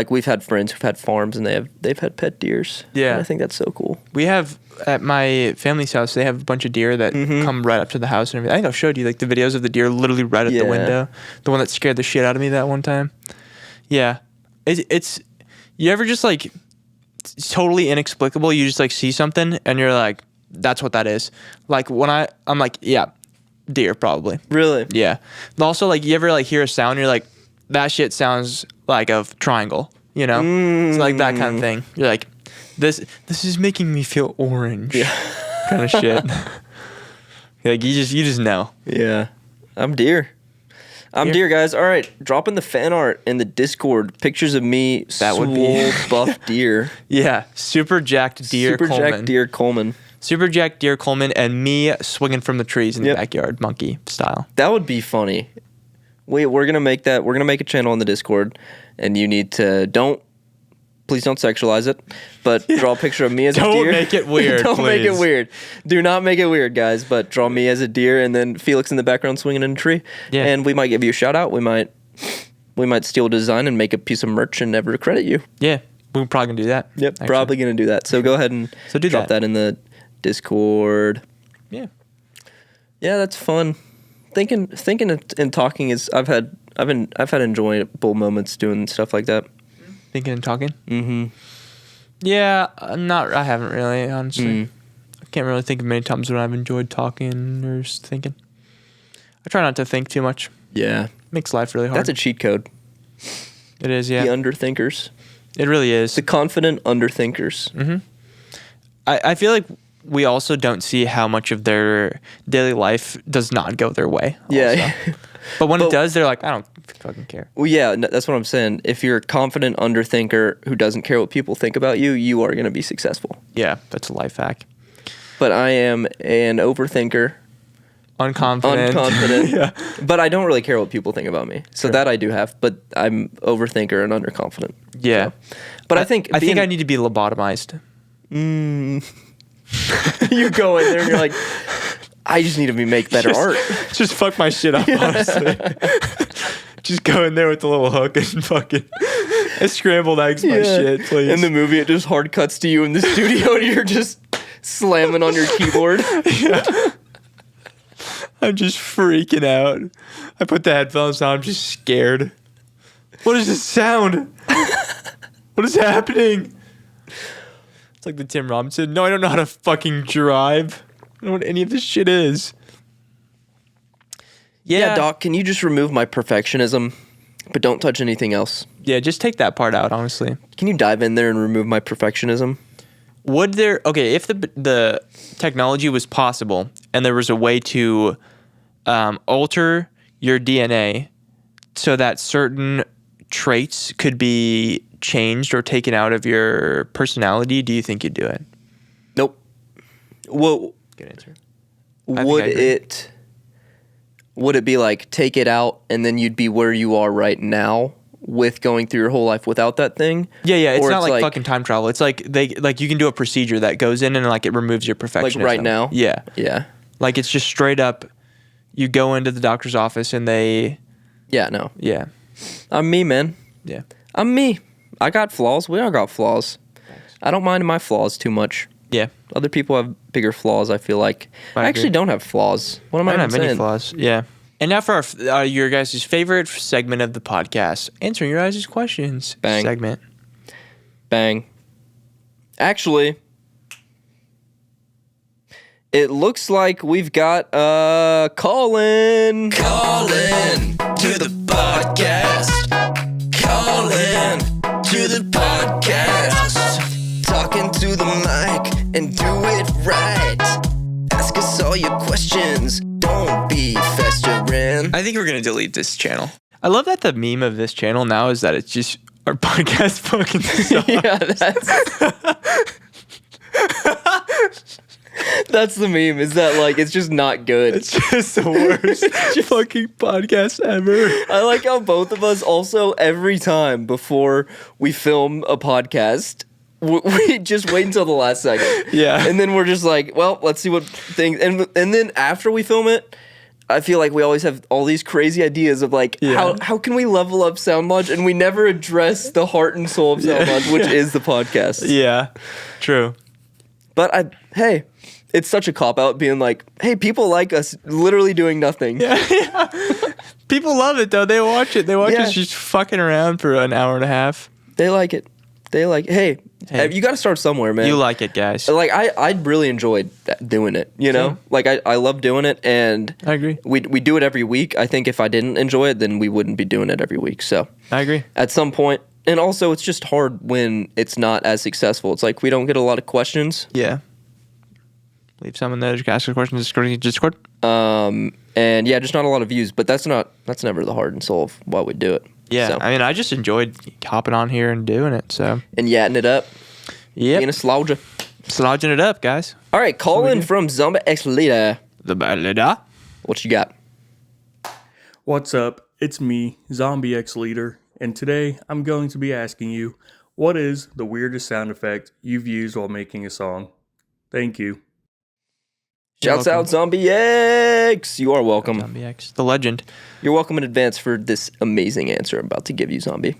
we've had friends who've had farms and they've had pet deers. Yeah. And I think that's so cool. We have at my family's house, they have a bunch of deer that come right up to the house and everything. I think I showed you like the videos of the deer literally right at the window. The one that scared the shit out of me that one time. Yeah. It's you ever just like, it's totally inexplicable. You just like see something and you're like, that's what that is. Like when I'm like, yeah, deer probably. Really? Yeah. But also like you ever like hear a sound and you're like, that shit sounds like a triangle, you know? It's like that kind of thing. You're like, this is making me feel orange. Yeah. Kind of shit. Like you just know. Yeah. I'm deer. I'm deer, guys. All right, drop in the fan art in the Discord. Pictures of me, that would be buff deer. Yeah, super jacked deer. Coleman. Super jacked deer Coleman, and me swinging from the trees in the backyard, monkey style. That would be funny. We're gonna make that. We're gonna make a channel in the Discord, and you need to please don't sexualize it, but draw a picture of me as a deer. Don't make it weird. Don't make it weird. Do not make it weird, guys. But draw me as a deer, and then Felix in the background swinging in a tree. Yeah. And we might give you a shout out. We might steal a design and make a piece of merch and never credit you. Yeah, we're probably gonna do that. Yep, actually. Probably gonna do that. So go ahead and drop that in the Discord. Yeah. Yeah, that's fun. Thinking and talking is I've had enjoyable moments doing stuff like that. Thinking and talking? Mm-hmm. Yeah, I haven't really, honestly. I can't really think of many times when I've enjoyed talking or just thinking. I try not to think too much. Yeah. Makes life really hard. That's a cheat code. It is, yeah. The underthinkers. It really is. The confident underthinkers. Mm-hmm. I feel like we also don't see how much of their daily life does not go their way. Yeah. But when it does, they're like, I don't fucking care. Well, yeah, that's what I'm saying. If you're a confident underthinker who doesn't care what people think about you, you are going to be successful. Yeah, that's a life hack. But I am an overthinker. Unconfident. Yeah. But I don't really care what people think about me. So that I do have. But I'm overthinker and underconfident. Yeah. So. But I think I need to be lobotomized. You go in there and you're like, I just need to make better art. Just fuck my shit up, honestly. Just go in there with the little hook and fucking scrambled eggs my shit, please. In the movie, it just hard cuts to you in the studio and you're just slamming on your keyboard. Yeah. I'm just freaking out. I put the headphones on. I'm just scared. What is this sound? What is happening? It's like the Tim Robinson. No, I don't know how to fucking drive. I don't know what any of this shit is. Yeah, Doc, can you just remove my perfectionism, but don't touch anything else? Yeah, just take that part out, honestly. Can you dive in there and remove my perfectionism? Would there... Okay, if the technology was possible and there was a way to alter your DNA so that certain traits could be changed or taken out of your personality, do you think you'd do it? Nope. Well... Good answer. Would it be like take it out and then you'd be where you are right now with going through your whole life without that thing? Yeah, it's not like fucking time travel. It's like you can do a procedure that goes in and like it removes your perfectionism. Like right now? Yeah. Yeah. Like it's just straight up you go into the doctor's office and they... Yeah, no. Yeah. I'm me, man. Yeah. I'm me. I got flaws. We all got flaws. Thanks. I don't mind my flaws too much. Yeah. Other people have bigger flaws, I feel like. I actually don't have flaws. What am I even saying? I don't have any flaws. Yeah. And now for your guys' favorite segment of the podcast, answering your guys' questions. Bang. Segment. Bang. Actually, it looks like we've got Colin. Colin to the podcast. Colin to the podcast. Talking to the mic and do it right. Ask us all your questions. Don't be festering. I think we're going to delete this channel. I love that the meme of this channel now is that it's just our podcast fucking sucks. Yeah, that's the meme, is that like it's just not good. It's just the worst fucking podcast ever. I like how both of us also every time before we film a podcast, we just wait until the last second. Yeah. And then we're just like, well, let's see what things... And then after we film it, I feel like we always have all these crazy ideas of like, how can we level up Sound Lodge? And we never address the heart and soul of Sound Lodge, which is the podcast. Yeah, true. But hey, it's such a cop-out being like, hey, people like us literally doing nothing. Yeah. People love it, though. They watch it. They watch us just fucking around for an hour and a half. They like it. They like, hey, you got to start somewhere, man. You like it, guys. Like, I really enjoyed doing it, you know? Like, I love doing it, and... I agree. We do it every week. I think if I didn't enjoy it, then we wouldn't be doing it every week, so... I agree. At some point... And also, it's just hard when it's not as successful. It's like, we don't get a lot of questions. Yeah. Leave someone there to ask a question in Discord. And yeah, just not a lot of views, but that's never the heart and soul of why we do it. Yeah, so. I mean, I just enjoyed hopping on here and doing it, so. And yatting it up. Yeah. Being a sloucher. Slouching it up, guys. All right, Colin from ZombieX Leader. The leader. What you got? What's up? It's me, ZombieX Leader, and today I'm going to be asking you, what is the weirdest sound effect you've used while making a song? Thank you. Shouts out ZombieX! You are welcome. ZombieX, the legend. You're welcome in advance for this amazing answer I'm about to give you, Zombie.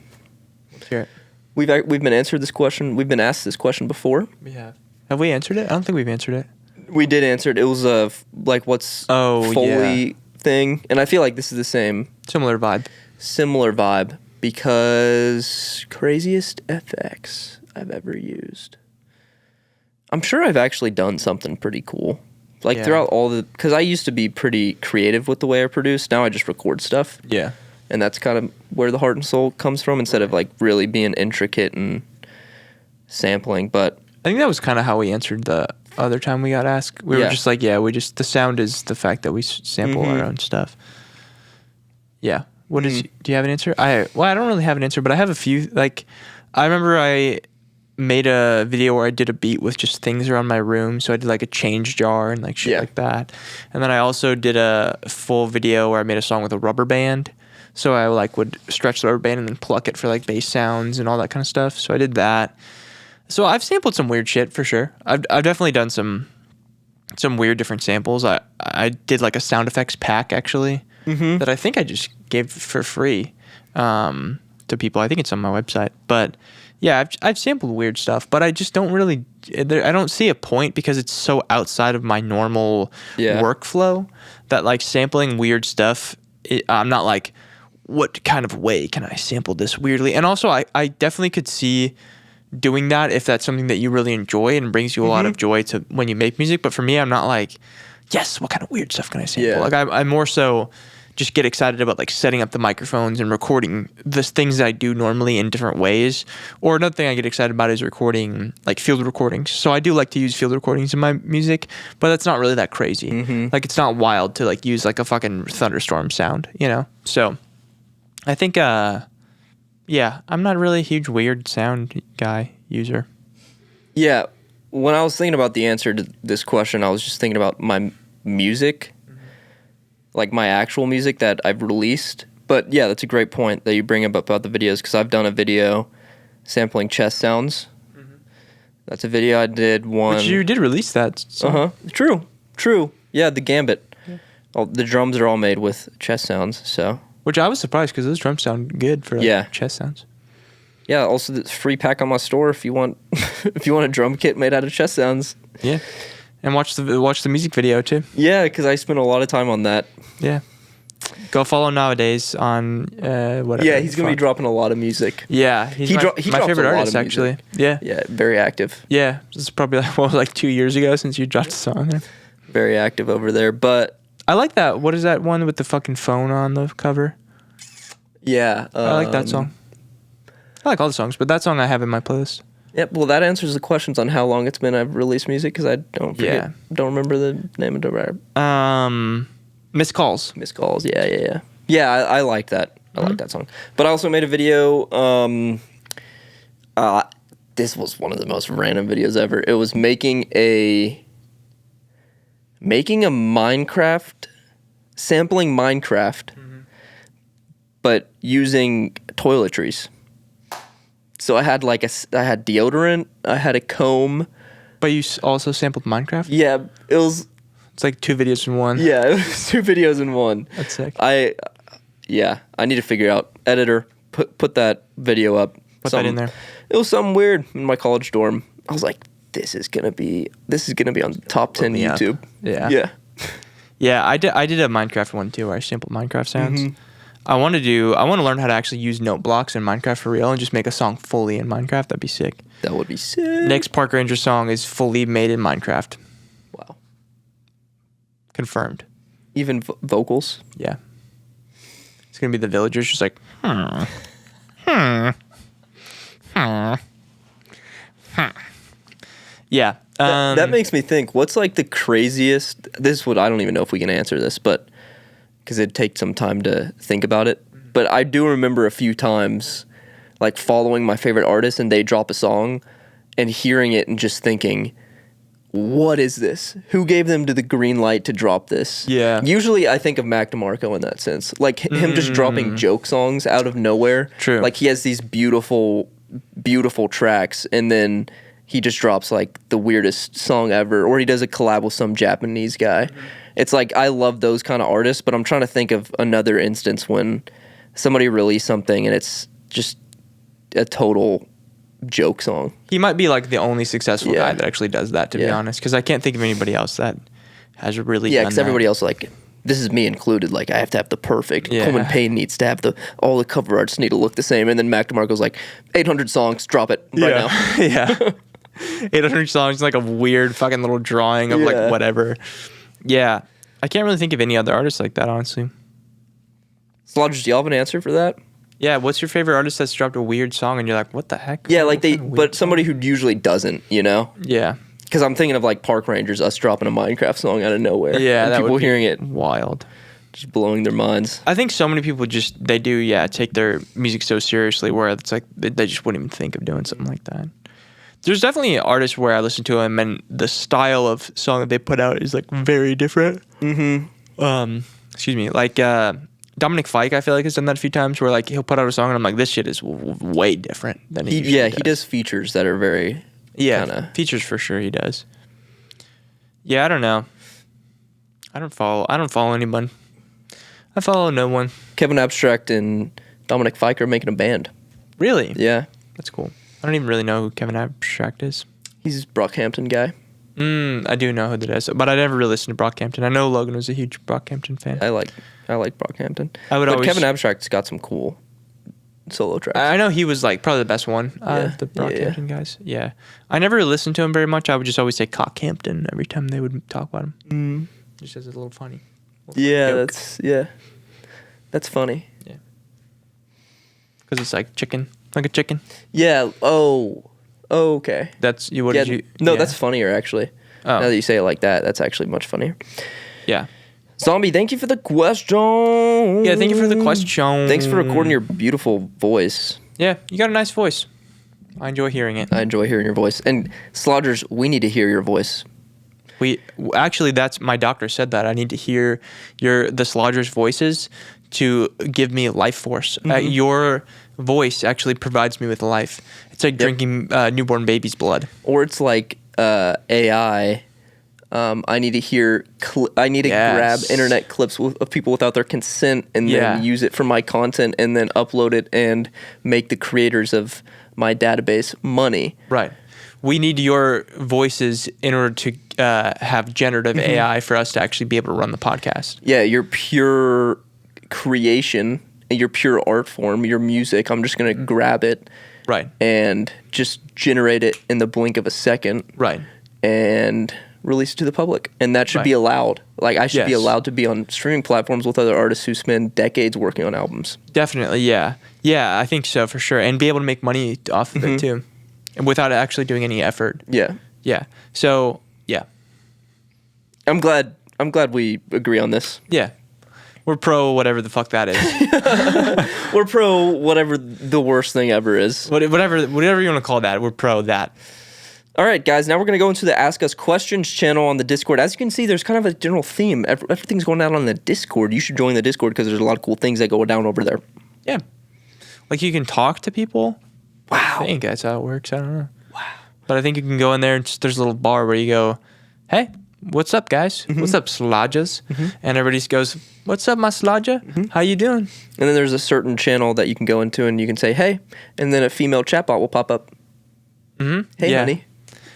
Let's hear it. We've been answered this question. We've been asked this question before. We have. Have we answered it? I don't think we've answered it. We did answer it. It was a like what's Foley thing, and I feel like this is the same similar vibe because craziest FX I've ever used. I'm sure I've actually done something pretty cool. Like throughout all because I used to be pretty creative with the way I produce. Now I just record stuff. Yeah. And that's kind of where the heart and soul comes from instead of like really being intricate and sampling. But I think that was kind of how we answered the other time we got asked. We were just like, the sound is the fact that we sample our own stuff. Yeah. Do you have an answer? I don't really have an answer, but I have a few. Like, I remember I made a video where I did a beat with just things around my room. So I did like a change jar and like shit like that. And then I also did a full video where I made a song with a rubber band. So I like would stretch the rubber band and then pluck it for like bass sounds and all that kind of stuff. So I did that. So I've sampled some weird shit for sure. I've definitely done some weird different samples. I did like a sound effects pack actually that I think I just gave for free to people. I think it's on my website. But yeah, I've sampled weird stuff, but I just don't really. I don't see a point because it's so outside of my normal workflow that like sampling weird stuff. I'm not like, what kind of way can I sample this weirdly? And also, I definitely could see doing that if that's something that you really enjoy and brings you a lot of joy to when you make music. But for me, I'm not like, yes, what kind of weird stuff can I sample? Like I'm more so just get excited about like setting up the microphones and recording the things that I do normally in different ways. Or another thing I get excited about is recording like field recordings. So I do like to use field recordings in my music, but that's not really that crazy. Like it's not wild to like use like a fucking thunderstorm sound, you know? So I think, I'm not really a huge weird sound user. Yeah. When I was thinking about the answer to this question, I was just thinking about my music. Like my actual music that I've released. But yeah, that's a great point that you bring up about the videos because I've done a video sampling chest sounds. That's a video I did one. But you did release that. So. True. Yeah, the Gambit. Yeah. The drums are all made with chest sounds, so. Which I was surprised because those drums sound good for like, chest sounds. Yeah, also this free pack on my store if you want a drum kit made out of chest sounds. Yeah. And watch the music video too. Yeah, because I spent a lot of time on that. Yeah. Go follow Nowadays on whatever. Yeah, he's going to be dropping a lot of music. Yeah. He's my favorite artist, actually. Yeah. Yeah, very active. Yeah. This is probably like 2 years ago since you dropped a song there. Very active over there, but... I like that. What is that one with the fucking phone on the cover? Yeah. I like that song. I like all the songs, but that song I have in my playlist. Yep, well, that answers the questions on how long it's been I've released music because I don't remember the name of the rapper. Missed Calls. Missed Calls, yeah. Yeah, I like that. I like that song. But I also made a video. This was one of the most random videos ever. It was making a Minecraft, sampling Minecraft, but using toiletries. So I had deodorant, I had a comb. But you also sampled Minecraft? Yeah, it's like 2 videos in one. Yeah, it was 2 videos in one. That's sick. I need to figure out editor, put that video up. Put that in there. It was something weird in my college dorm. I was like, this is gonna be on the top 10 YouTube. Up. Yeah. Yeah. Yeah, I did a Minecraft one too where I sampled Minecraft sounds. I want to learn how to actually use note blocks in Minecraft for real and just make a song fully in Minecraft. That'd be sick. That would be sick. Next Park Ranger song is fully made in Minecraft. Wow. Confirmed. Even vocals? Yeah. It's going to be the villagers just like, Yeah. That makes me think, what's like the craziest, I don't even know if we can answer this, but because it'd take some time to think about it. But I do remember a few times like following my favorite artist and they drop a song and hearing it and just thinking, what is this? Who gave them the green light to drop this? Yeah. Usually I think of Mac DeMarco in that sense. Like him just dropping joke songs out of nowhere. True. Like he has these beautiful, beautiful tracks and then he just drops like the weirdest song ever, or he does a collab with some Japanese guy. It's like, I love those kind of artists, but I'm trying to think of another instance when somebody released something and it's just a total joke song. He might be like the only successful guy that actually does that, to be honest, because I can't think of anybody else that has really done because everybody else, like, this is me included, like, I have to have the perfect. Coleman Payne needs to have all the cover arts need to look the same, and then Mac DeMarco's like, 800 songs, drop it right now. Yeah. 800 songs, like a weird fucking little drawing of like whatever. Yeah. I can't really think of any other artists like that, honestly. Slodgers, do y'all have an answer for that? Yeah, what's your favorite artist that's dropped a weird song and you're like, what the heck? Yeah, like but somebody who usually doesn't, you know? Yeah. Because I'm thinking of like Park Rangers, us dropping a Minecraft song out of nowhere. Yeah, and that people would be hearing it, wild. just blowing their minds. I think so many people take their music so seriously where it's like they just wouldn't even think of doing something like that. There's definitely artists where I listen to them and the style of song that they put out is like very different. Excuse me, like Dominic Fike, I feel like has done that a few times where like he'll put out a song and I'm like, this shit is way different than he does features that are very features for sure he does. Yeah, I don't know. I don't follow anyone. I follow no one. Kevin Abstract and Dominic Fike are making a band. Really? Yeah, that's cool. I don't even really know who Kevin Abstract is. He's a Brockhampton guy. I do know who that is, but I never really listened to Brockhampton. I know Logan was a huge Brockhampton fan. I like Brockhampton. But Kevin Abstract's got some cool solo tracks. I know he was like probably the best one of the Brockhampton guys. Yeah. I never listened to him very much. I would just always say Cockhampton every time they would talk about him. Just as a little funny. Joke. That's funny. Yeah. Because it's like a chicken. Yeah. Oh, okay. That's you. That's funnier actually. Oh. Now that you say it like that, that's actually much funnier. Yeah. Zombie, thank you for the question. Yeah, thank you for the question. Thanks for recording your beautiful voice. Yeah, you got a nice voice. I enjoy hearing it. I enjoy hearing your voice. And Slodgers, we need to hear your voice. That's my doctor said that I need to hear the Slodgers voices to give me life force. Your voice actually provides me with life. It's like drinking newborn baby's blood. Or it's like AI. I need to hear. I need to grab internet clips of people without their consent and then use it for my content and then upload it and make the creators of my database money. Right. We need your voices in order to have generative AI for us to actually be able to run the podcast. Yeah, your pure creation, your pure art form, your music. I'm just gonna grab it, right, and just generate it in the blink of a second, right, and release it to the public. And that should be allowed. Like I should be allowed to be on streaming platforms with other artists who spend decades working on albums. Definitely, yeah, I think so for sure, and be able to make money off of it too, and without actually doing any effort. Yeah. So yeah, I'm glad we agree on this. Yeah. We're pro whatever the fuck that is. We're pro whatever the worst thing ever is. Whatever you want to call that, we're pro that. All right, guys, now we're going to go into the Ask Us Questions channel on the Discord. As you can see, there's kind of a general theme. Everything's going down on the Discord. You should join the Discord because there's a lot of cool things that go down over there. Yeah. Like you can talk to people. Wow. I think that's how it works. I don't know. Wow. But I think you can go in there and there's a little bar where you go, hey, what's up, guys? What's up, Slodgers? And everybody just goes, what's up, my Slodger? How you doing? And then there's a certain channel that you can go into and you can say, hey, and then a female chatbot will pop up. Hey, honey.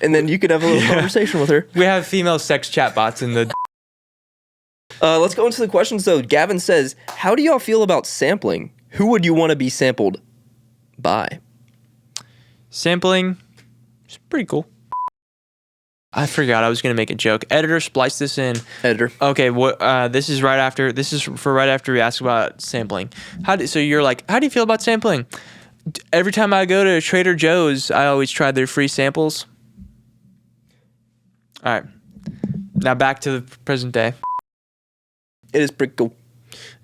And then you could have a little conversation with her. We have female sex chatbots in the... Let's go into the questions, though. Gavin says, how do y'all feel about sampling? Who would you want to be sampled by? Sampling is pretty cool. I forgot I was gonna make a joke. Editor, splice this in. Editor. Okay, this is right after we asked about sampling. So you're like, how do you feel about sampling? Every time I go to Trader Joe's, I always try their free samples. All right, now back to the present day. It is pretty cool.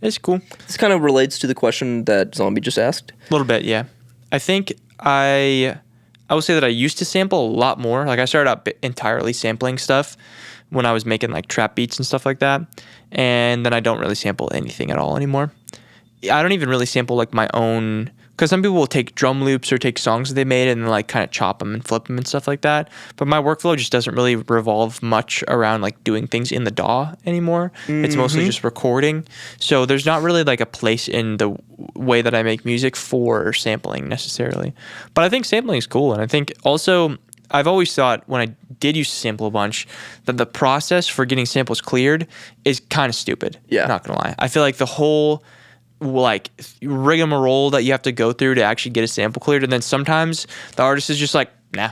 It's cool. This kind of relates to the question that Zombie just asked. A little bit, yeah. I think I would say that I used to sample a lot more. Like I started out entirely sampling stuff when I was making like trap beats and stuff like that. And then I don't really sample anything at all anymore. I don't even really sample like my own because some people will take drum loops or take songs that they made and like kind of chop them and flip them and stuff like that. But my workflow just doesn't really revolve much around like doing things in the DAW anymore. It's mostly just recording. So there's not really like a place in the way that I make music for sampling necessarily. But I think sampling is cool. And I think also I've always thought when I did used to sample a bunch that the process for getting samples cleared is kind of stupid. Yeah. Not gonna lie. I feel like the whole like rigmarole that you have to go through to actually get a sample cleared, and then sometimes the artist is just like, nah,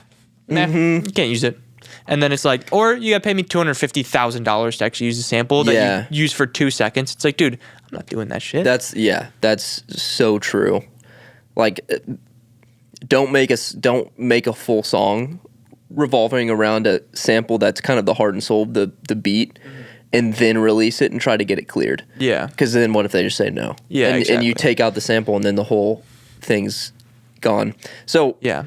you can't use it. And then it's like, or you gotta pay me $250,000 to actually use a sample that you use for 2 seconds. It's like, dude, I'm not doing that shit. That's so true. Like, don't make a full song revolving around a sample that's kind of the heart and soul of the beat, and then release it and try to get it cleared. Yeah. Because then what if they just say no? Yeah, and, exactly. And you take out the sample and then the whole thing's gone. So yeah,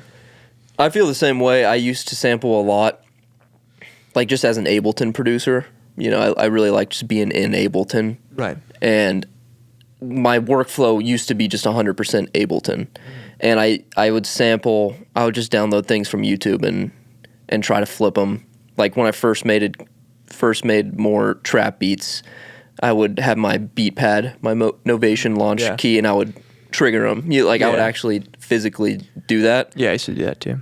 I feel the same way. I used to sample a lot, like just as an Ableton producer. You know, I really like just being in Ableton. right. And my workflow used to be just 100% Ableton. And I would sample, I would just download things from YouTube and try to flip them. Like when I first made more trap beats, I would have my beat pad, my Novation launch key, and I would trigger them. I would actually physically do that. Yeah, I used to do that too.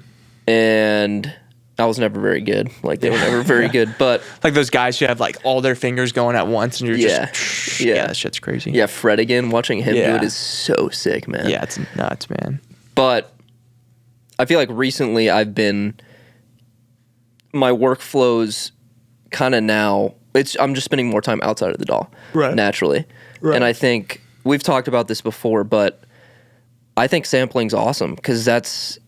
And I was never very good. Like they were never very good. But like those guys who have like all their fingers going at once, and you're just that shit's crazy. Yeah, Fred again. Watching him do it is so sick, man. Yeah, it's nuts, man. But I feel like recently my workflows kind of now, I'm just spending more time outside of the DAW, naturally. Right. And I think we've talked about this before, but I think sampling's awesome because that's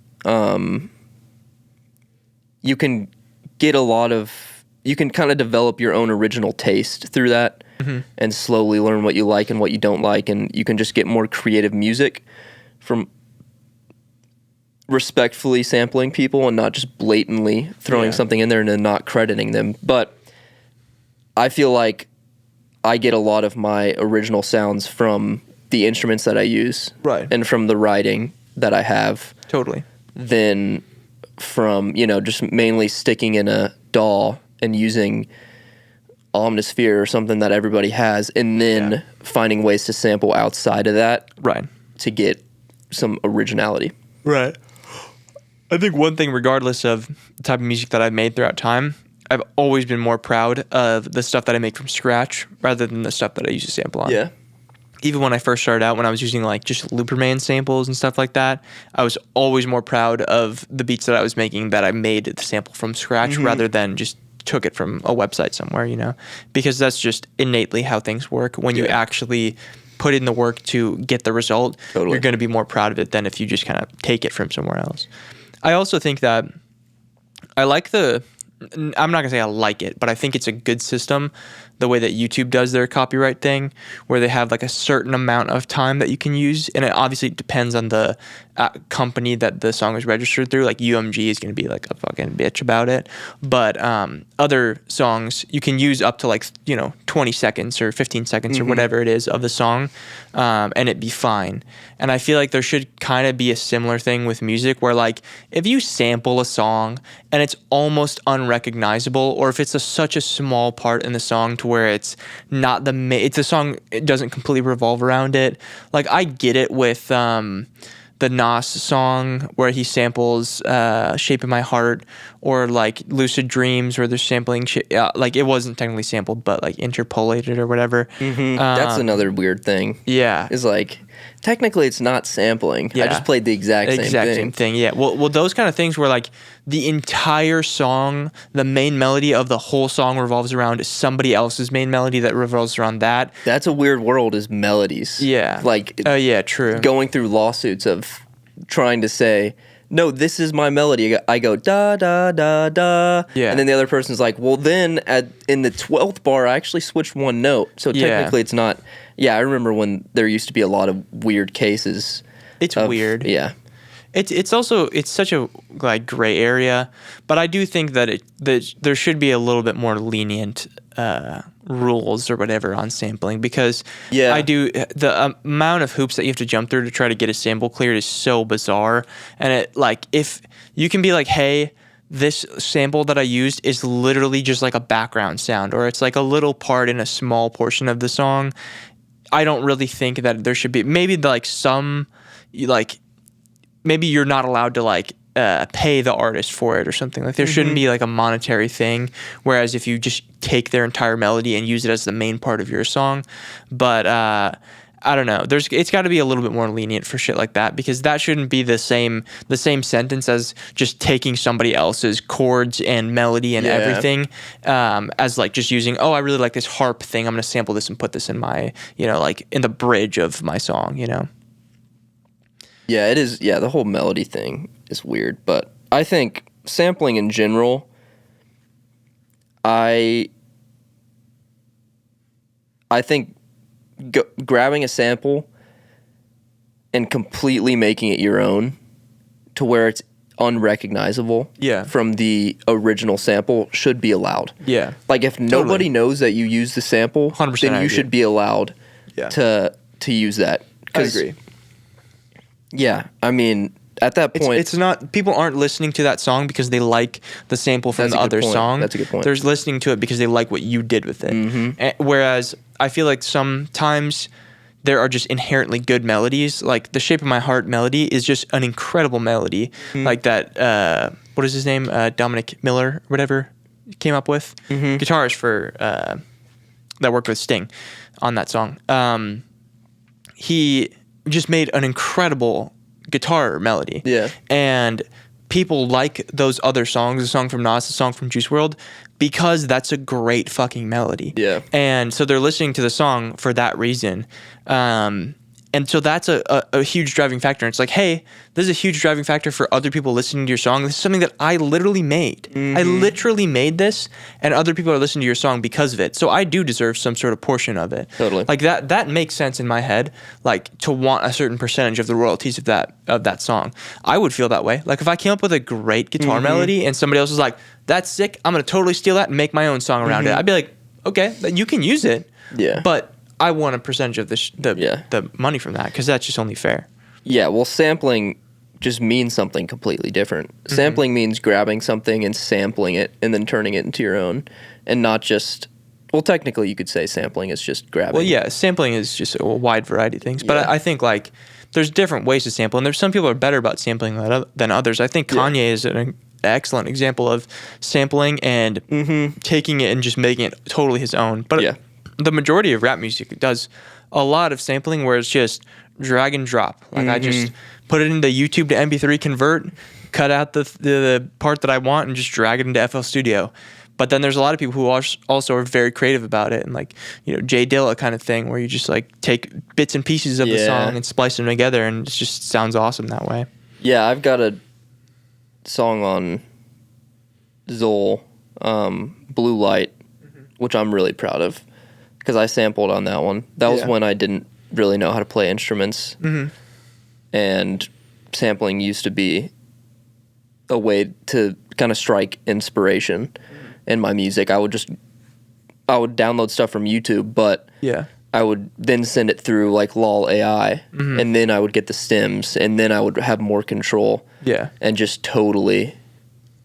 you can get you can kind of develop your own original taste through that and slowly learn what you like and what you don't like, and you can just get more creative music from respectfully sampling people and not just blatantly throwing something in there and then not crediting them. But I feel like I get a lot of my original sounds from the instruments that I use, and from the writing that I have, than from, just mainly sticking in a DAW and using Omnisphere or something that everybody has, and then finding ways to sample outside of that to get some originality. Right. I think one thing, regardless of the type of music that I've made throughout time, I've always been more proud of the stuff that I make from scratch rather than the stuff that I used to sample on. Yeah. Even when I first started out, when I was using like just Looperman samples and stuff like that, I was always more proud of the beats that I was making that I made the sample from scratch rather than just took it from a website somewhere, because that's just innately how things work. When you actually put in the work to get the result, you're going to be more proud of it than if you just kind of take it from somewhere else. I also think that I like I'm not going to say I like it, but I think it's a good system, the way that YouTube does their copyright thing, where they have like a certain amount of time that you can use. And it obviously depends on the company that the song is registered through. Like UMG is going to be like a fucking bitch about it. But other songs, you can use up to like, 20 seconds or 15 seconds or whatever it is of the song, and it'd be fine. And I feel like there should kind of be a similar thing with music where like if you sample a song and it's almost unrecognizable, or if it's such a small part in the song to where it's not it's a song, it doesn't completely revolve around it. Like I get it with the Nas song where he samples Shape of My Heart, or like Lucid Dreams where they're sampling like it wasn't technically sampled but like interpolated or whatever. That's another weird thing. Yeah. Is like technically it's not sampling. I just played the exact same thing. Yeah. Well, those kind of things where like the entire song, the main melody of the whole song revolves around somebody else's main melody that revolves around that. That's a weird world, is melodies. Yeah. Like true. Going through lawsuits of trying to say, no, this is my melody. I go da da da da, and then the other person's like, well, then in the 12th bar, I actually switched one note, so technically it's not. Yeah, I remember when there used to be a lot of weird cases. It's weird. Yeah, it's also such a like gray area, but I do think that there should be a little bit more lenient rules or whatever on sampling, because Yeah. the amount of hoops that you have to jump through to try to get a sample cleared is so bizarre. And it, like, if you can be like, hey, this sample that I used is literally just like a background sound, or it's like a little part in a small portion of the song, I don't really think that there should be, maybe like maybe you're not allowed to like pay the artist for it or something. Like there shouldn't be like a monetary thing, whereas if you just take their entire melody and use it as the main part of your song. But I don't know, it's got to be a little bit more lenient for shit like that, because that shouldn't be the same sentence as just taking somebody else's chords and melody and everything, as like just using, oh, I really like this harp thing, I'm gonna sample this and put this in my, like in the bridge of my song, Yeah, it is. Yeah, the whole melody thing is weird, but I think sampling in general, I think grabbing a sample and completely making it your own to where it's unrecognizable from the original sample should be allowed. Yeah. Like if nobody knows that you use the sample, 100% then you should be allowed to use that. I agree. Yeah, I mean, at that point, it's not, people aren't listening to that song because they like the sample from the other song. That's a good point. They're listening to it because they like what you did with it. Whereas I feel like sometimes there are just inherently good melodies. Like the Shape of My Heart melody is just an incredible melody. Like that, what is his name? Dominic Miller, whatever, came up with. Guitarist for that worked with Sting on that song. He just made an incredible guitar melody. Yeah. And people like those other songs, the song from Nas, the song from Juice WRLD, because that's a great fucking melody. Yeah. And so they're listening to the song for that reason. And so that's a huge driving factor. And it's like, hey, this is a huge driving factor for other people listening to your song. This is something that I literally made. I literally made this, and other people are listening to your song because of it. So I do deserve some sort of portion of it. Totally. Like that makes sense in my head, like to want a certain percentage of the royalties of that song. I would feel that way. Like if I came up with a great guitar melody and somebody else was like, that's sick, I'm going to totally steal that and make my own song around it. I'd be like, okay, you can use it. Yeah. But I want a percentage of the money from that, because that's just only fair. Yeah, well, sampling just means something completely different. Sampling means grabbing something and sampling it and then turning it into your own, and not just, well, technically you could say sampling is just grabbing. Well, yeah, sampling is just a wide variety of things, but I think like there's different ways to sample, and there's some people are better about sampling than others. I think Kanye is an excellent example of sampling and taking it and just making it totally his own. But the majority of rap music does a lot of sampling where it's just drag and drop. Like I just put it into YouTube to MP3 convert, cut out the part that I want and just drag it into FL Studio. But then there's a lot of people who also are very creative about it, and like, Jay Dilla kind of thing, where you just like take bits and pieces of the song and splice them together, and it just sounds awesome that way. Yeah, I've got a song on Zoll, Blue Light, which I'm really proud of, because I sampled on that one. That was when I didn't really know how to play instruments. And sampling used to be a way to kind of strike inspiration in my music. I would download stuff from YouTube, but I would then send it through like LOL AI, and then I would get the stems, and then I would have more control and just totally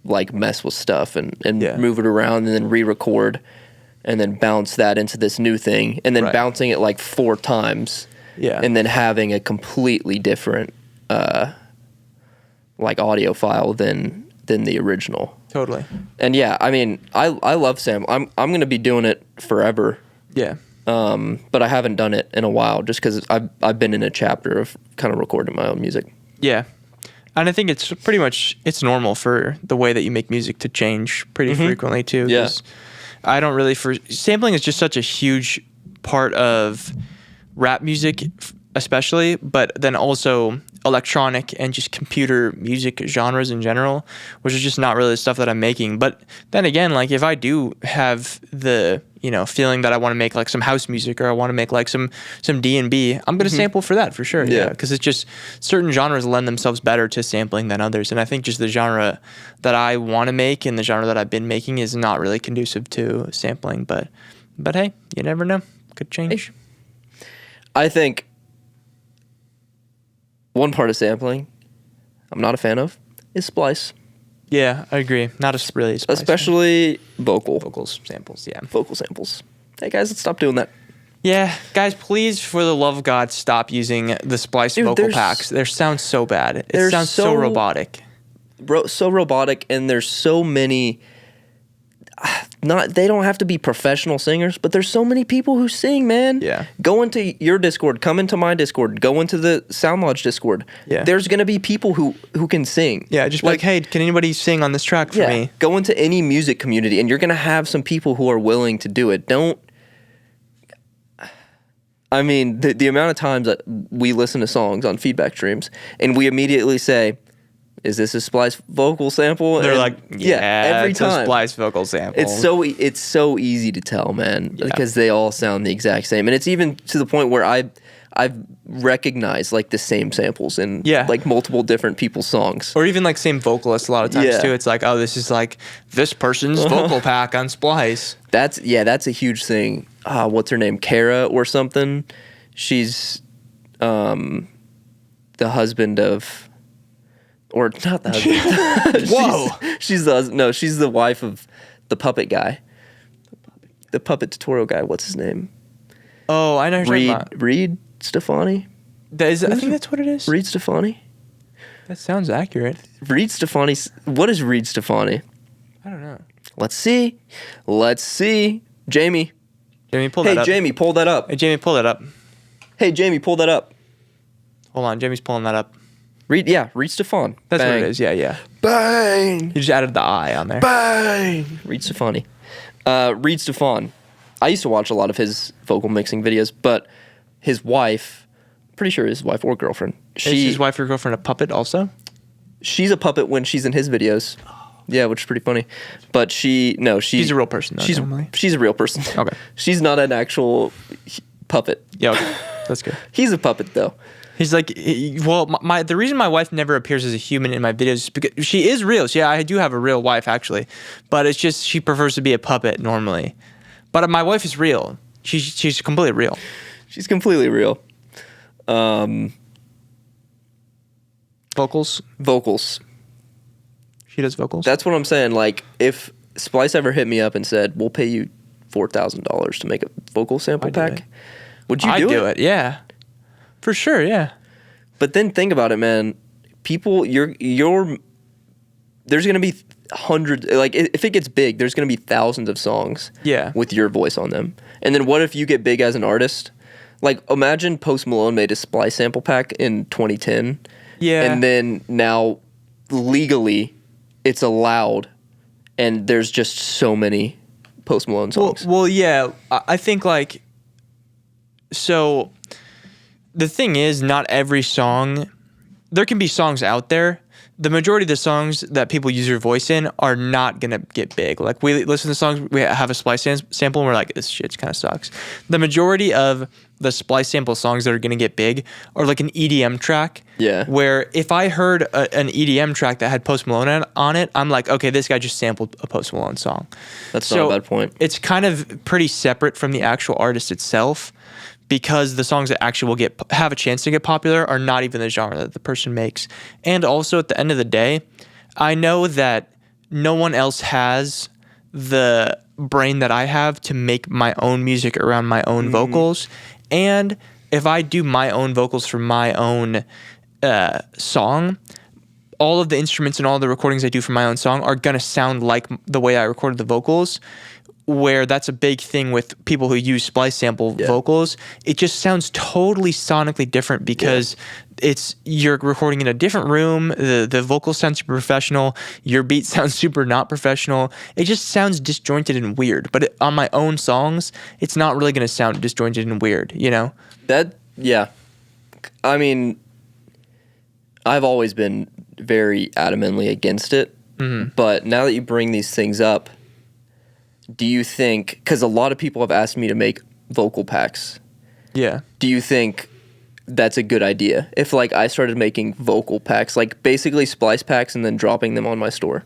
like mess with stuff and move it around and then re-record, and then bounce that into this new thing, and then bouncing it like 4 times, and then having a completely different like audio file than the original. Totally. And yeah, I mean, I love sample. I'm gonna be doing it forever. Yeah. But I haven't done it in a while, just because I've been in a chapter of kind of recording my own music. Yeah. And I think it's pretty much, it's normal for the way that you make music to change pretty frequently too. Yeah. I don't really, sampling is just such a huge part of rap music especially, but then also electronic and just computer music genres in general, which is just not really the stuff that I'm making. But then again, like if I do have the feeling that I want to make like some house music or I want to make like some D&B, I'm going to sample for that for sure. Yeah. Because it's just certain genres lend themselves better to sampling than others. And I think just the genre that I want to make and the genre that I've been making is not really conducive to sampling. But hey, you never know. Could change. I think one part of sampling I'm not a fan of is splice. Yeah, I agree. Not a really splice. Especially vocals samples, yeah. Vocal samples. Hey guys, let's stop doing that. Yeah, guys, please, for the love of God, stop using the Splice vocal packs. They sound so bad. It sounds so robotic. So robotic, and there's so many... They don't have to be professional singers, but there's so many people who sing, man. Yeah. Go into your Discord, come into my Discord, go into the Sound Lodge Discord. Yeah. There's gonna be people who can sing. Yeah, just like, hey, can anybody sing on this track for me? Go into any music community, and you're gonna have some people who are willing to do it. I mean, the amount of times that we listen to songs on feedback streams, and we immediately say, is this a Splice vocal sample? They're like, every time. It's a Splice vocal sample. It's so easy to tell, man, because they all sound the exact same, and it's even to the point where I've recognized like the same samples in like multiple different people's songs, or even like same vocalists a lot of times too. It's like, oh, this is like this person's vocal pack on Splice. That's a huge thing. What's her name, Kara or something? She's the husband of. Or not the husband. Whoa. She's the wife of the puppet guy. The puppet tutorial guy. What's his name? Oh, I know who you're talking about. Reed Stefani? I think that's what it is. Reed Stefani? That sounds accurate. Reed Stefani. What is Reed Stefani? I don't know. Let's see. Jamie, pull that up. Hey, Jamie, pull that up. Hey, Jamie, pull that up. Hey, Jamie, pull that up. Hold on. Jamie's pulling that up. Reed Stefan. That's Bang. what it is. Yeah. Bang. You just added the I on there. Bang. Reed Stefani. Reed Stefan. I used to watch a lot of his vocal mixing videos, but his wife, pretty sure his wife or girlfriend. Is his wife or girlfriend a puppet also? She's a puppet when she's in his videos. Yeah, which is pretty funny. But she's a real person though, she's a real person. Okay. She's not an actual puppet. Yeah, okay. That's good. He's a puppet though. He's like, the reason my wife never appears as a human in my videos is because she is real. Yeah, I do have a real wife actually, but it's just she prefers to be a puppet normally. But my wife is real. She's completely real. She's completely real. Vocals. She does vocals. That's what I'm saying. Like, if Splice ever hit me up and said, "We'll pay you $4,000 to make a vocal sample pack," would you do it? I'd do it. Yeah. For sure, yeah. But then think about it, man. People, there's going to be hundreds, like if it gets big, there's going to be thousands of songs with your voice on them. And then what if you get big as an artist? Like imagine Post Malone made a Splice sample pack in 2010. Yeah. And then now legally it's allowed and there's just so many Post Malone songs. Well, yeah. I think like, so... The thing is, not every song, there can be songs out there. The majority of the songs that people use your voice in are not going to get big. Like we listen to songs, we have a Splice sample and we're like, this shit kind of sucks. The majority of the Splice sample songs that are going to get big are like an EDM track. Yeah. Where if I heard an EDM track that had Post Malone on it, I'm like, okay, this guy just sampled a Post Malone song. That's not a bad point. It's kind of pretty separate from the actual artist itself. Because the songs that actually will have a chance to get popular are not even the genre that the person makes. And also at the end of the day, I know that no one else has the brain that I have to make my own music around my own vocals. And if I do my own vocals for my own song, all of the instruments and all the recordings I do for my own song are going to sound like the way I recorded the vocals. Where that's a big thing with people who use Splice sample vocals. It just sounds totally sonically different because you're recording in a different room. The vocals sound super professional. Your beat sounds super not professional. It just sounds disjointed and weird. But on my own songs, it's not really going to sound disjointed and weird, you know? I mean, I've always been very adamantly against it. Mm-hmm. But now that you bring these things up, do you think, because a lot of people have asked me to make vocal packs. Yeah. Do you think that's a good idea? If like I started making vocal packs, like basically Splice packs and then dropping them on my store?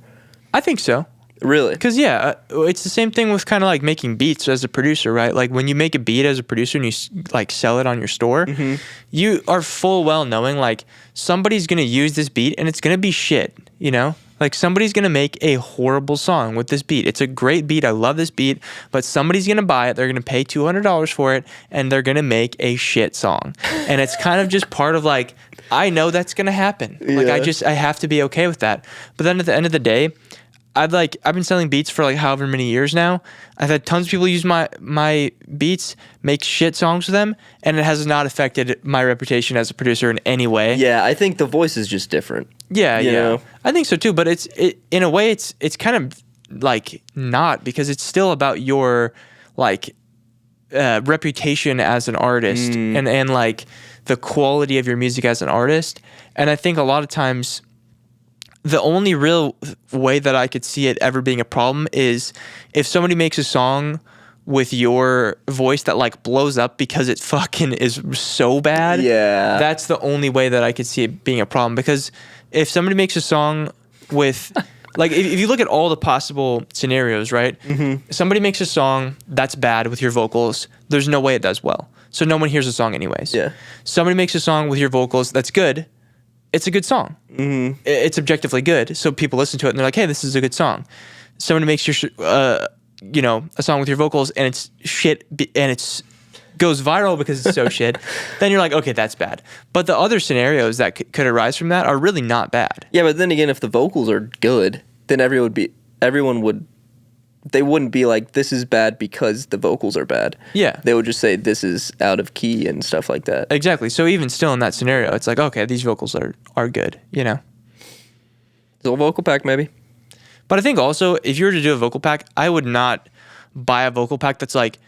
I think so. Really? Because, it's the same thing with kind of like making beats as a producer, right? Like when you make a beat as a producer and you like sell it on your store, you are full well knowing like somebody's going to use this beat and it's going to be shit, you know? Like somebody's going to make a horrible song with this beat. It's a great beat. I love this beat, but somebody's going to buy it. They're going to pay $200 for it and they're going to make a shit song. And it's kind of just part of like, I know that's going to happen. Like I have to be okay with that. But then at the end of the day, I've been selling beats for like however many years now. I've had tons of people use my beats, make shit songs with them, and it has not affected my reputation as a producer in any way. Yeah, I think the voice is just different. Yeah, you know? I think so too. But in a way it's kind of like not, because it's still about your like reputation as an artist and like the quality of your music as an artist. And I think a lot of times the only real way that I could see it ever being a problem is if somebody makes a song with your voice that like blows up because it fucking is so bad. Yeah. That's the only way that I could see it being a problem. Because if somebody makes a song with like, if you look at all the possible scenarios, right? Somebody makes a song that's bad with your vocals. There's no way it does well. So no one hears the song anyways. Yeah. Somebody makes a song with your vocals that's good. It's a good song. It's objectively good. So people listen to it and they're like, hey, this is a good song. Somebody makes your, a song with your vocals and it's shit and it's goes viral because it's so shit. Then you're like, okay, that's bad. But the other scenarios that could arise from that are really not bad. Yeah, but then again, if the vocals are good, then they wouldn't be like, this is bad because the vocals are bad. Yeah. They would just say this is out of key and stuff like that. Exactly. So even still in that scenario, it's like, okay, these vocals are good, you know? So a vocal pack maybe. But I think also, if you were to do a vocal pack, I would not buy a vocal pack that's like,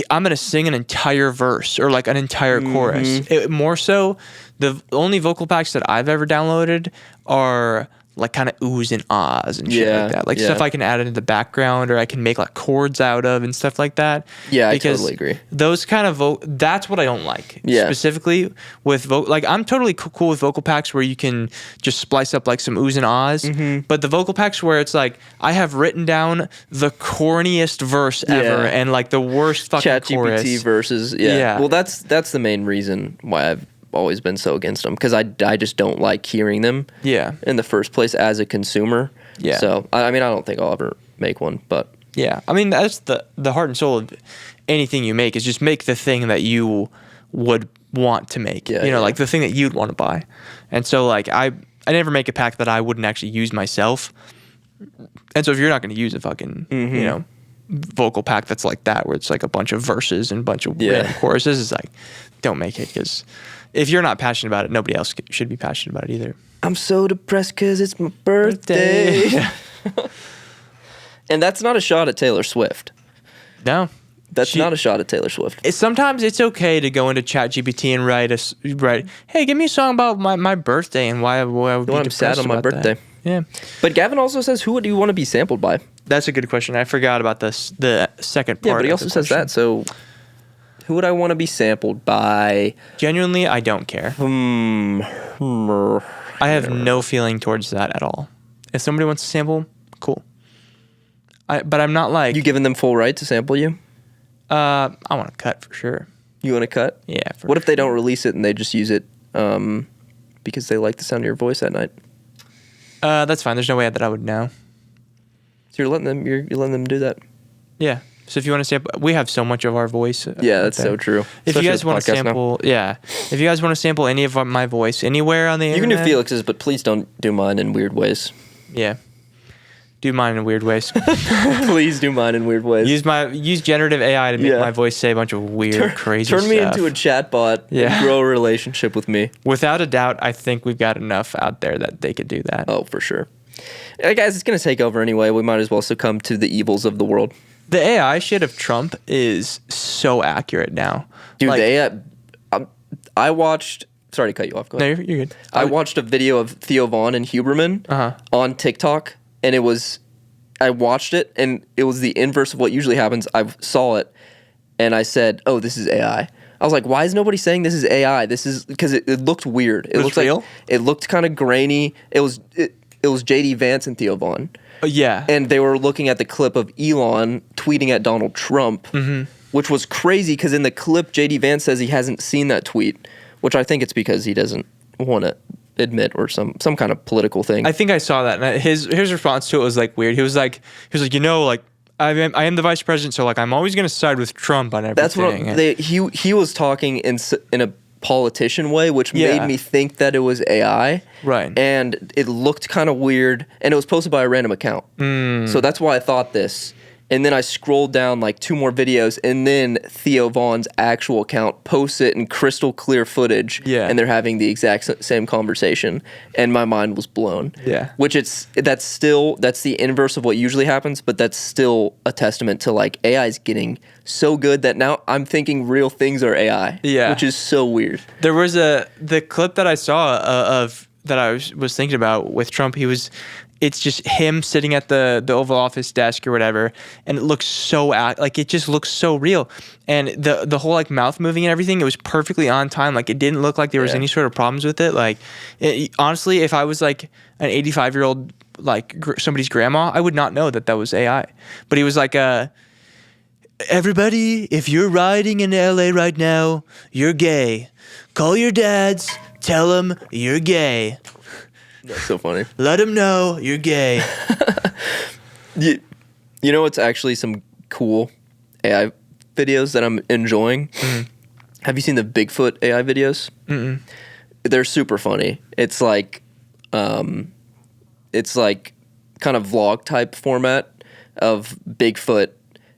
I'm going to sing an entire verse or like an entire chorus. More so, the only vocal packs that I've ever downloaded are like kind of oohs and ahs and shit like that. Like stuff I can add into the background or I can make like chords out of and stuff like that. Yeah, I totally agree. Those kind of that's what I don't like. Yeah. Specifically with like I'm totally cool with vocal packs where you can just splice up like some oohs and ahs. But the vocal packs where it's like I have written down the corniest verse ever and like the worst fucking chorus. ChatGPT verses. Yeah. Well, that's the main reason why I've always been so against them, because I just don't like hearing them in the first place as a consumer. Yeah. So, I mean, I don't think I'll ever make one, but... Yeah. I mean, that's the heart and soul of anything you make is just make the thing that you would want to make. Yeah, like the thing that you'd want to buy. And so, like, I never make a pack that I wouldn't actually use myself. And so if you're not going to use a fucking, vocal pack that's like that, where it's like a bunch of verses and a bunch of random choruses, it's like, don't make it, because... if you're not passionate about it, nobody else should be passionate about it either. I'm so depressed because it's my birthday. And that's not a shot at Taylor Swift. No. That's not a shot at Taylor Swift. Sometimes it's okay to go into ChatGPT and write, hey, give me a song about my birthday and why I would be I'm sad on my birthday. That. Yeah. But Gavin also says, who do you want to be sampled by? That's a good question. I forgot about the second part. Yeah, but he also says that, so... who would I want to be sampled by? Genuinely, I don't care. I have no feeling towards that at all. If somebody wants to sample, cool. But I'm not like... you giving them full right to sample you? I want to cut for sure. You want to cut? Yeah. What if they don't release it and they just use it because they like the sound of your voice at night? That's fine. There's no way that I would know. So you're letting them do that? Yeah. So if you want to sample, we have so much of our voice. Yeah, that's so true. If you guys want to sample, if you guys want to sample any of my voice anywhere on the internet, you can do Felix's, but please don't do mine in weird ways. Yeah, do mine in weird ways. Please do mine in weird ways. Use generative AI to make my voice say a bunch of weird, crazy stuff. Turn me into a chatbot and grow a relationship with me. Without a doubt, I think we've got enough out there that they could do that. Oh, for sure. Hey guys, it's gonna take over anyway. We might as well succumb to the evils of the world. The AI shit of Trump is so accurate now. Dude, the AI... I watched... sorry to cut you off. Go ahead. No, you're good. I watched a video of Theo Vaughn and Huberman on TikTok, and it was... I watched it, and it was the inverse of what usually happens. I saw it, and I said, "Oh, this is AI." I was like, "Why is nobody saying this is AI?" This is because it looked weird. It looked real? like it looked kind of grainy. It was JD Vance and Theo Vaughn. Yeah. And they were looking at the clip of Elon tweeting at Donald Trump, which was crazy because in the clip, JD Vance says he hasn't seen that tweet, which I think it's because he doesn't want to admit or some kind of political thing. I think I saw that, and his response to it was like weird. He was like, you know, like I am the vice president, so like I'm always gonna side with Trump on everything. That's what he was talking in a politician way, which made me think that it was AI. Right. And it looked kind of weird, and it was posted by a random account. So that's why I thought this. And then I scrolled down like 2 more videos, and then Theo Vaughn's actual account posts it in crystal clear footage, and they're having the exact same conversation, and my mind was blown. Yeah. Which that's the inverse of what usually happens, but that's still a testament to like AI's getting so good that now I'm thinking real things are AI. Yeah. Which is so weird. There was the clip that I saw of that I was thinking about with Trump. It's just him sitting at the Oval Office desk or whatever, and it looks so like it just looks so real, and the whole like mouth moving and everything, it was perfectly on time. Like it didn't look like there was any sort of problems with it. Like honestly, if I was like an 85-year-old like somebody's grandma, I would not know that was AI. But he was like everybody, if you're riding in LA right now, you're gay. Call your dads, tell them you're gay. That's so funny. Let them know you're gay. You know what's actually some cool AI videos that I'm enjoying? Have you seen the Bigfoot AI videos? They're super funny. It's like kind of vlog type format of Bigfoot,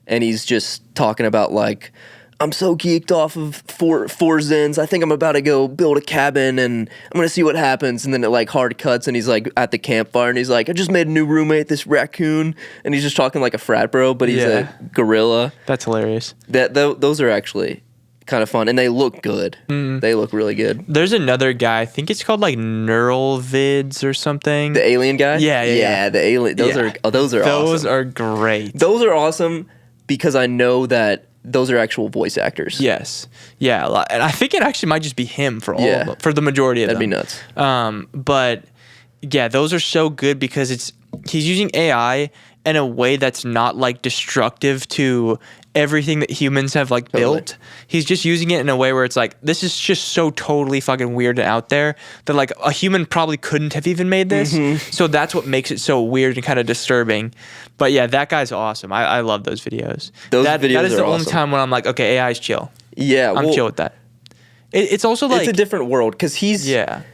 and he's just talking about like, I'm so geeked off of four Zens. I think I'm about to go build a cabin, and I'm going to see what happens. And then it like hard cuts, and he's like at the campfire, and he's like, I just made a new roommate, this raccoon. And he's just talking like a frat bro, but he's a gorilla. That's hilarious. Those are actually kind of fun, and they look good. They look really good. There's another guy, I think it's called like Neural Vids or something. The alien guy? Yeah, the alien. Those are awesome. Those are great. Those are awesome because I know that those are actual voice actors. Yes. Yeah. And I think it actually might just be him for all of them, for the majority of them. That'd be nuts. But yeah, those are so good because he's using AI in a way that's not like destructive to everything that humans have like built. He's just using it in a way where it's like, this is just so totally fucking weird and out there that like a human probably couldn't have even made this. So that's what makes it so weird and kind of disturbing. But yeah, that guy's awesome. I love those videos. That is the only time when I'm like, okay, AI is chill. Yeah. I'm chill with that. It's also like, it's a different world because he's the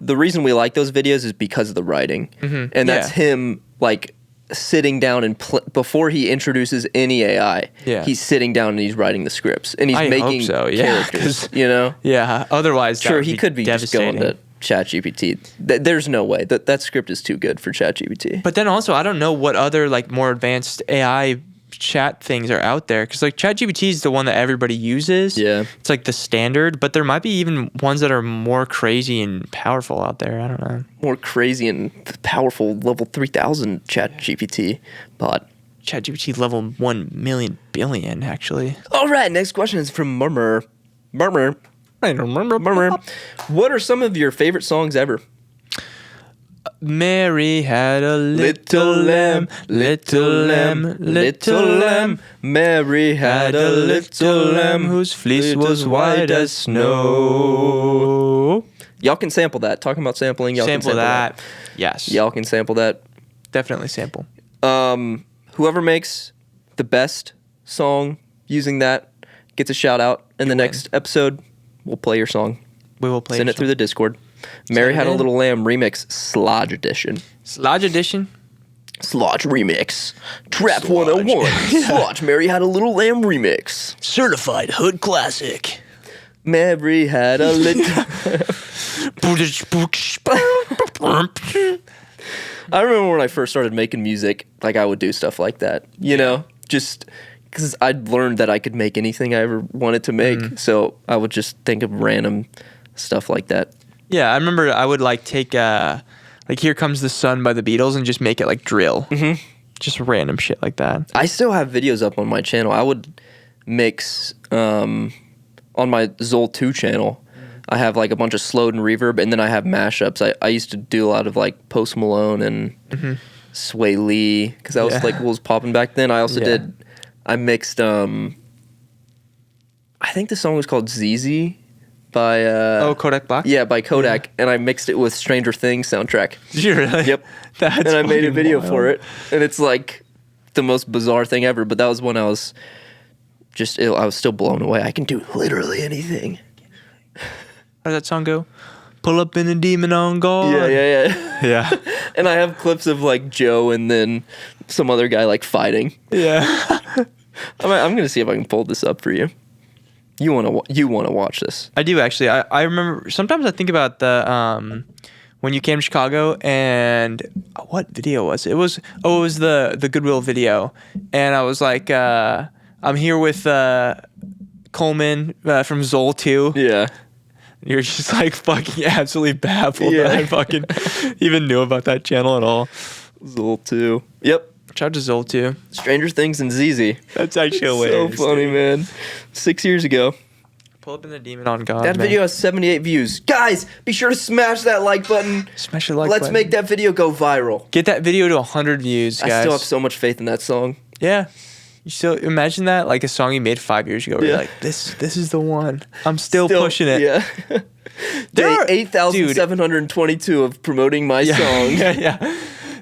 reason we like those videos is because of the writing, and that's him like sitting down and before he introduces any AI, he's sitting down and he's writing the scripts and he's making characters. You know, otherwise, sure, he could be just going to ChatGPT. There's no way that script is too good for ChatGPT. But then also, I don't know what other like more advanced AI chat things are out there because like ChatGPT is the one that everybody uses. Yeah, it's like the standard, but there might be even ones that are more crazy and powerful out there. I don't know. More crazy and powerful level 3000 ChatGPT bot. ChatGPT level 1 million billion actually. All right, next question is from Marmar. Marmar. What are some of your favorite songs ever? Mary had a little lamb, little lamb, little lamb. Mary had a little lamb whose fleece was white as snow. Y'all can sample that. Talking about sampling, y'all can sample that. Yes. Y'all can sample that. Definitely sample. Whoever makes the best song using that gets a shout out in the next episode. We'll play your song. We will play. Send it through the Discord. Mary Had a Little Lamb remix, Slodge edition. Slodge edition? Slodge remix. Trap 101. Slodge Mary Had a Little Lamb remix. Certified hood classic. Mary had a little... I remember when I first started making music, like I would do stuff like that, you know? Just... because I'd learned that I could make anything I ever wanted to make, so I would just think of random stuff like that. Yeah, I remember I would like take like like Here Comes the Sun by the Beatles and just make it like drill. Mm-hmm. Just random shit like that. I still have videos up on my channel. I would mix on my Zol 2 channel. I have like a bunch of slowed and reverb, and then I have mashups. I used to do a lot of like Post Malone and Sway Lee because that was like what was popping back then. I also I mixed I think the song was called ZZ by Kodak Black? Yeah, by Kodak, and I mixed it with Stranger Things soundtrack. Did you really? Yep. That's and I made a video wild. for it, and it's like the most bizarre thing ever, but that was when I was still blown away. I can do literally anything. How does that song go? Pull up in a demon on guard. Yeah. Yeah. And I have clips of like Joe and then some other guy like fighting. Yeah. I'm gonna see if I can pull this up for you. You wanna watch this? I do actually. I remember sometimes I think about the when you came to Chicago and what video was it? It was the Goodwill video, and I was like I'm here with Coleman from Zol 2. Yeah. You're just like fucking absolutely baffled that I fucking even knew about that channel at all. Zol 2. Yep. Shout out to Zol 2. Stranger Things and ZZ. That's actually So hilarious. funny, man. 6 years ago. Pull up in the demon on God. That man. video has 78 views. Guys, be sure to smash that like button. Smash the like Let's button. make that video go viral. Get that video to 100 views, guys. I still have so much faith in that song. Yeah. You still imagine that, like a song you made 5 years ago. Where you're Yeah. like, this is the one. I'm still pushing it. Yeah. There Day are- 8,722 of promoting my song. Yeah.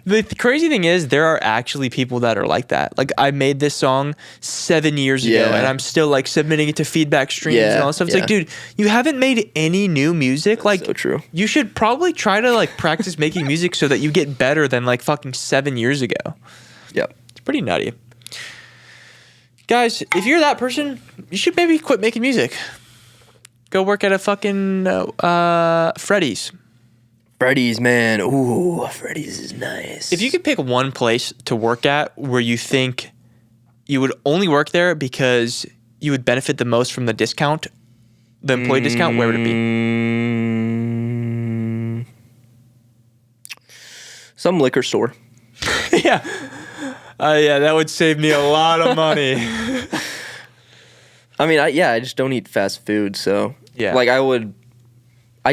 The crazy thing is, there are actually people that are like that. Like, I made this song 7 years ago, Yeah. and I'm still like submitting it to feedback streams and all that stuff. It's Yeah. like, dude, you haven't made any new music. Like, so true. You should probably try to like practice making music so that you get better than like fucking 7 years ago. Yep. It's pretty nutty. Guys, if you're that person, you should maybe quit making music. Go work at a fucking Freddy's. Freddy's, man. Ooh, Freddy's is nice. If you could pick one place to work at where you think you would only work there because you would benefit the most from the discount, the employee discount, where would it be? Some liquor store. Yeah. Yeah, that would save me a lot of money. I mean, I just don't eat fast food, so Yeah. like I'd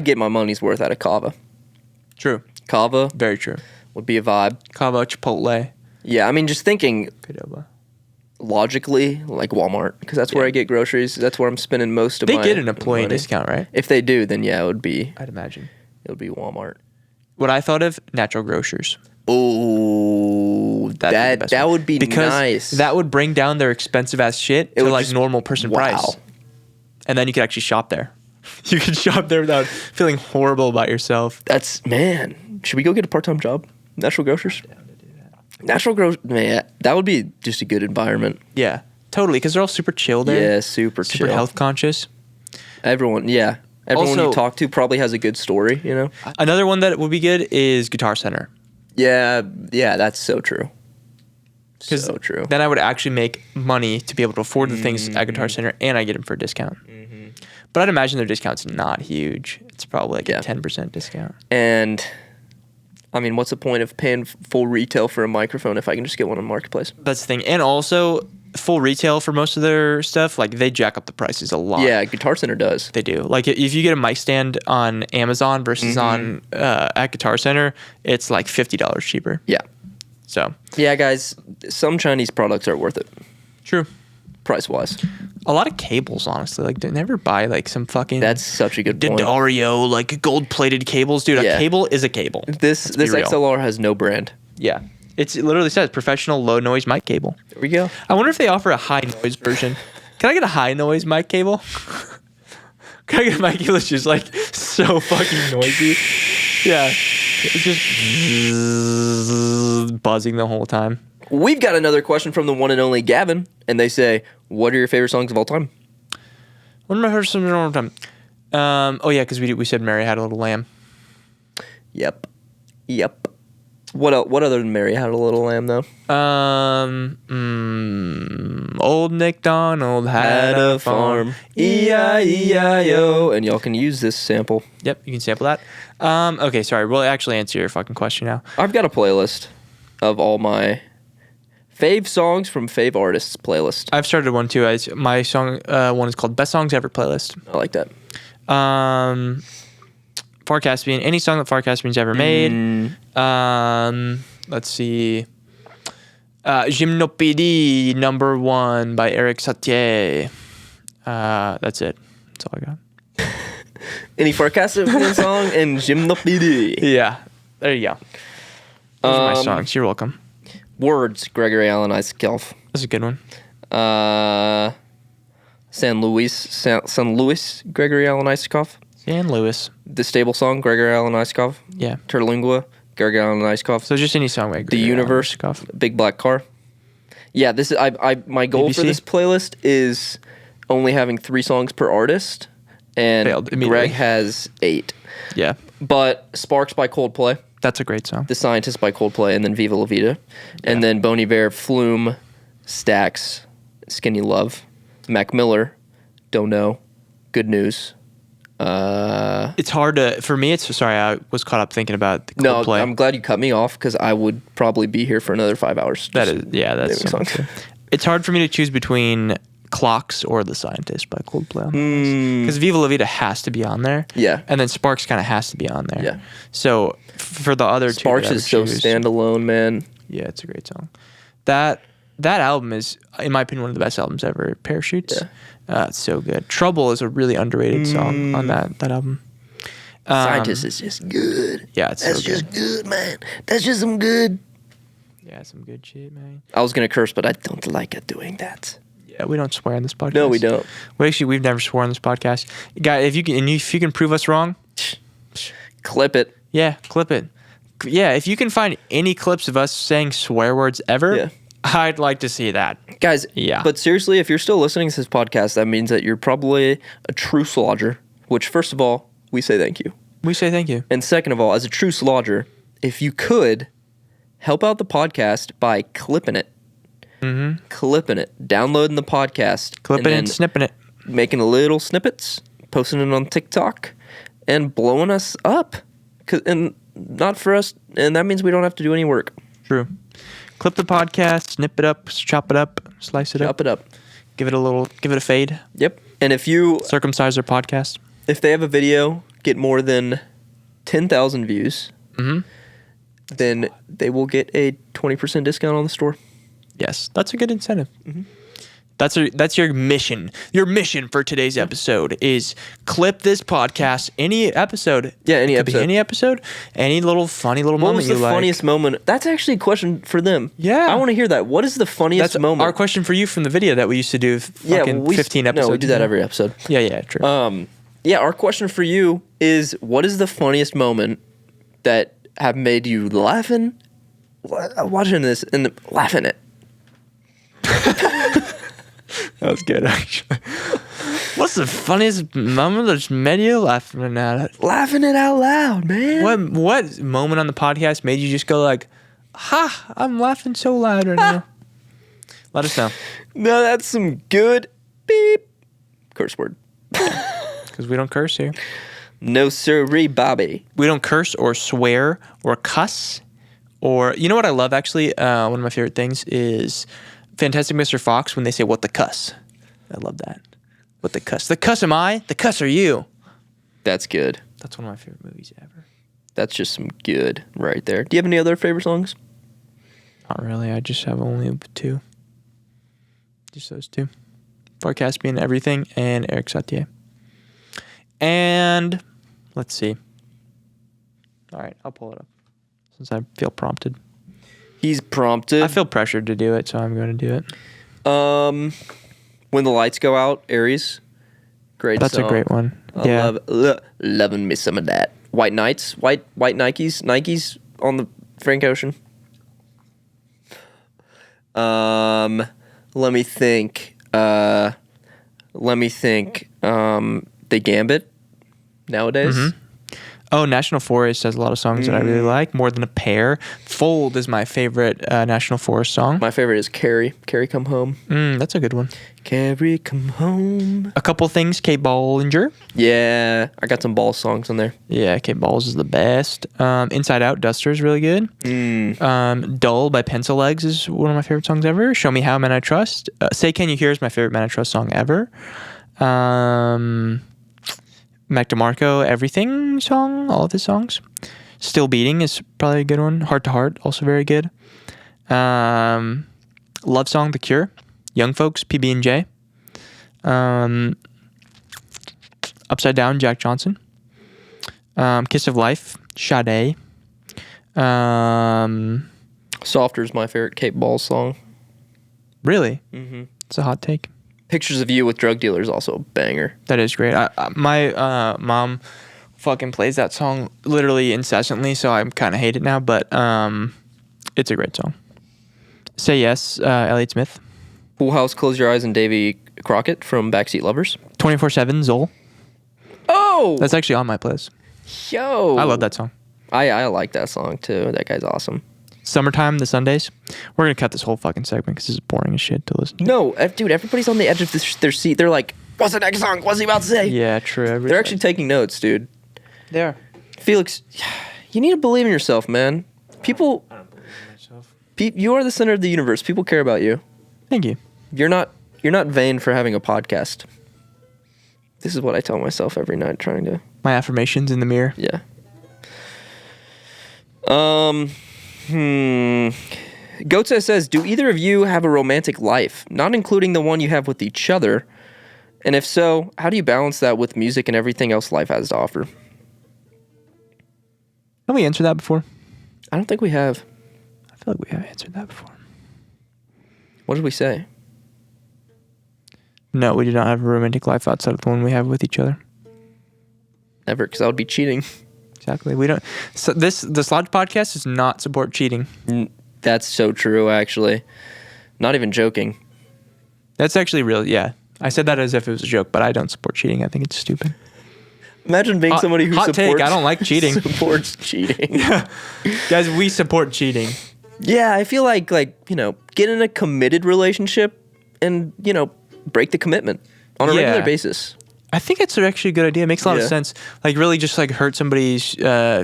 get my money's worth out of Kava. True. Kava Very true. would be a vibe. Cabo, Chipotle. Yeah, I mean, just thinking Qdoba. logically, like Walmart, because that's where I get groceries. That's where I'm spending most of They my get an employee money. discount, right? If they do, then yeah, it would be I'd imagine. Walmart. What I thought of, natural grocers. Oh, That'd be the best that one. would be because nice. that would bring down their expensive ass shit It to would like just- normal person wow. price. And then you could actually shop there. You could shop there without feeling horrible about yourself. That's man. Should we go get a part-time job? Natural grocers. Natural grocers, man. That would be just a good environment. Yeah, totally. Because they're all super chill there. Yeah, super chill. health conscious. Everyone you Also- talk to probably has a good story. You know. Another one that would be good is Guitar Center. Yeah, that's so true. 'Cause So true. Then I would actually make money to be able to afford the things at Guitar Center, and I get them for a discount. But I'd imagine their discount's not huge. It's probably like a 10% discount. And I mean, what's the point of paying full retail for a microphone if I can just get one on Marketplace? That's the thing. And also, full retail for most of their stuff, like they jack up the prices a lot. Yeah, Guitar Center does. They do. Like if you get a mic stand on Amazon versus on at Guitar Center, it's like $50 cheaper. Yeah. So Yeah, guys, some Chinese products are worth it, true. price-wise. A lot of cables, honestly. Like, never buy like some fucking That's such a good point. D'Addario like gold-plated cables, dude. Yeah. A cable is a cable. This be real. XLR has no brand. Yeah, it literally says professional low noise mic cable. There we go. I wonder if they offer a high noise version. Can I get a high noise mic cable? Can I get a mic cable that's just like so fucking noisy? Yeah, it's just buzzing the whole time. We've got another question from the one and only Gavin, and they say, "What are your favorite songs of all time?" One of my first songs all the time. Oh yeah, because we said Mary Had a Little Lamb. Yep. What other than Mary Had a Little Lamb though? Old MacDonald had a farm. E-I-E-I-O. And y'all can use this sample. Yep, you can sample that. Okay, sorry. We'll actually answer your fucking question now. I've got a playlist of all my fave songs from fave artists playlist. I've started one too. My song one is called Best Songs Ever playlist. I like that. Far Caspian, any song that Far Caspian's ever made. Let's see. Gymnopédie #1 by Eric Satie. That's it. That's all I got. Any Far Caspian song and Gymnopédie. Yeah, there you go. Those are my songs. You're welcome. Words, Gregory Alan Isaac. That's a good one. San Luis, Gregory Alan Isakov. San Luis. The Stable Song, Gregory Alan Isakov. Yeah. Terlingua, Gregory Alan Isakov. So just any song by The Universe, Big Black Car. Yeah, this is my goal for this playlist is only having 3 songs per artist, and Greg has 8. Yeah. But Sparks by Coldplay. That's a great song. The Scientist by Coldplay, and then Viva La Vida. And then Bon Iver, Flume, Stax, Skinny Love, Mac Miller, Don't Know, Good News. It's hard to, for me, sorry, I was caught up thinking about the Coldplay. No, I'm glad you cut me off because I would probably be here for another 5 hours. That's songs. It's hard for me to choose between Clocks or The Scientist by Coldplay. Because Viva La Vida has to be on there. Yeah. And then Sparks kind of has to be on there. Yeah. So for the other Sparks two, is so standalone, man. Yeah, it's a great song. That album is, in my opinion, one of the best albums ever. Parachutes. Yeah. It's so good. Trouble is a really underrated song on that album. Scientist is just good. Yeah, it's That's so good. just good, man. That's just some good. Yeah, some good shit, man. I was going to curse, but I don't like doing that. Yeah, we don't swear on this podcast. No, we don't. We've never sworn on this podcast. Guy, if you can prove us wrong, clip it. Yeah, clip it. Yeah, if you can find any clips of us saying swear words ever, I'd like to see that. Guys, but seriously, if you're still listening to this podcast, that means that you're probably a true slodger, which, first of all, we say thank you. We say thank you. And second of all, as a true slodger, if you could help out the podcast by clipping it. Clipping it, downloading the podcast, clipping and snipping it, making little snippets, posting it on TikTok, and blowing us up. And not for us, and that means we don't have to do any work. True. Clip the podcast, snip it up, chop it up, slice it up. Chop it up. Give it a fade. Yep. And if you circumcise their podcast, if they have a video get more than 10,000 views, then they will get a 20% discount on the store. Yes, that's a good incentive. That's your mission. Your mission for today's episode is clip this podcast. Any episode. Yeah, any episode. Any episode. Any little funny little moment you like. What was the funniest moment? That's actually a question for them. Yeah. I want to hear that. What is the funniest moment? Our question for you from the video that we used to do 15 episodes. No, we do that every episode. Yeah, true. Our question for you is, what is the funniest moment that have made you laughing? Watching this and laughing it. That was good, actually. What's the funniest moment that's made you laughing at it? Laughing it out loud, man. What moment on the podcast made you just go like, ha, I'm laughing so loud right now? Let us know. No, that's some good beep curse word. Because we don't curse here. No sirree, Bobby. We don't curse or swear or cuss. Or, you know what I love, actually? One of my favorite things is Fantastic Mr. Fox when they say, what the cuss? I love that. What the cuss? The cuss am I? The cuss are you? That's good. That's one of my favorite movies ever. That's just some good right there. Do you have any other favorite songs? Not really. I just have only 2. Just those 2. Far Caspian, Everything, and Eric Satie. And let's see. All right, I'll pull it up since I feel prompted. He's prompted. I feel pressured to do it, so I'm going to do it. When the Lights Go Out, Aries. Great That's song. a great one. I loving me some of that. White Knights, white Nikes on the Frank Ocean. Let me think. The Gambit nowadays. Oh, National Forest has a lot of songs that I really like. More Than a Pair. Fold is my favorite National Forest song. My favorite is Carrie. Carrie Come Home. That's a good one. Carrie Come Home. A Couple Things, Kate Bollinger. Yeah, I got some Balls songs on there. Yeah, Kate Balls is the best. Inside Out, Duster is really good. Dull by Pencil Legs is one of my favorite songs ever. Show Me How, Man I Trust. Say Can You Hear is my favorite Man I Trust song ever. Mac DeMarco, Everything song, all of his songs. Still Beating is probably a good one. Heart to Heart, also very good. Love Song, The Cure. Young Folks, PB&J. Upside Down, Jack Johnson. Kiss of Life, Sade. Softer's my favorite Kate Balls song. Really? It's a hot take. Pictures of You with Drug Dealers also a banger. That is great. My mom fucking plays that song literally incessantly, so I kind of hate it now, but it's a great song. Say Yes, Elliott Smith. Full House, Close Your Eyes, and Davy Crockett from Backseat Lovers. 24/7, Zoll. Oh! That's actually on my playlist. Yo! I love that song. I like that song too. That guy's awesome. Summertime, The Sundays. We're going to cut this whole fucking segment because this is boring as shit to listen to. No, dude, everybody's on the edge of their seat. They're like, what's the next song? What's he about to say? Yeah, true. They're actually taking notes, dude. They are. Felix, you need to believe in yourself, man. People... I don't believe in myself. You are the center of the universe. People care about you. Thank you. You're not vain for having a podcast. This is what I tell myself every night trying to... My affirmations in the mirror. Yeah. Götze says, do either of you have a romantic life, not including the one you have with each other? And if so, how do you balance that with music and everything else life has to offer? Have we answered that before? I don't think we have. I feel like we have answered that before. What did we say? No, we do not have a romantic life outside of the one we have with each other. Never, because that would be cheating. Exactly. We don't. So the Sludge podcast does not support cheating. That's so true, actually. Not even joking. That's actually real. Yeah, I said that as if it was a joke, but I don't support cheating. I think it's stupid. Imagine being somebody who hot supports... take, I don't like cheating. Supports cheating. Yeah. Guys, we support cheating. Yeah, I feel like, get in a committed relationship and, break the commitment on a regular basis. I think it's actually a good idea. It makes a lot of sense. Like, really just, hurt somebody's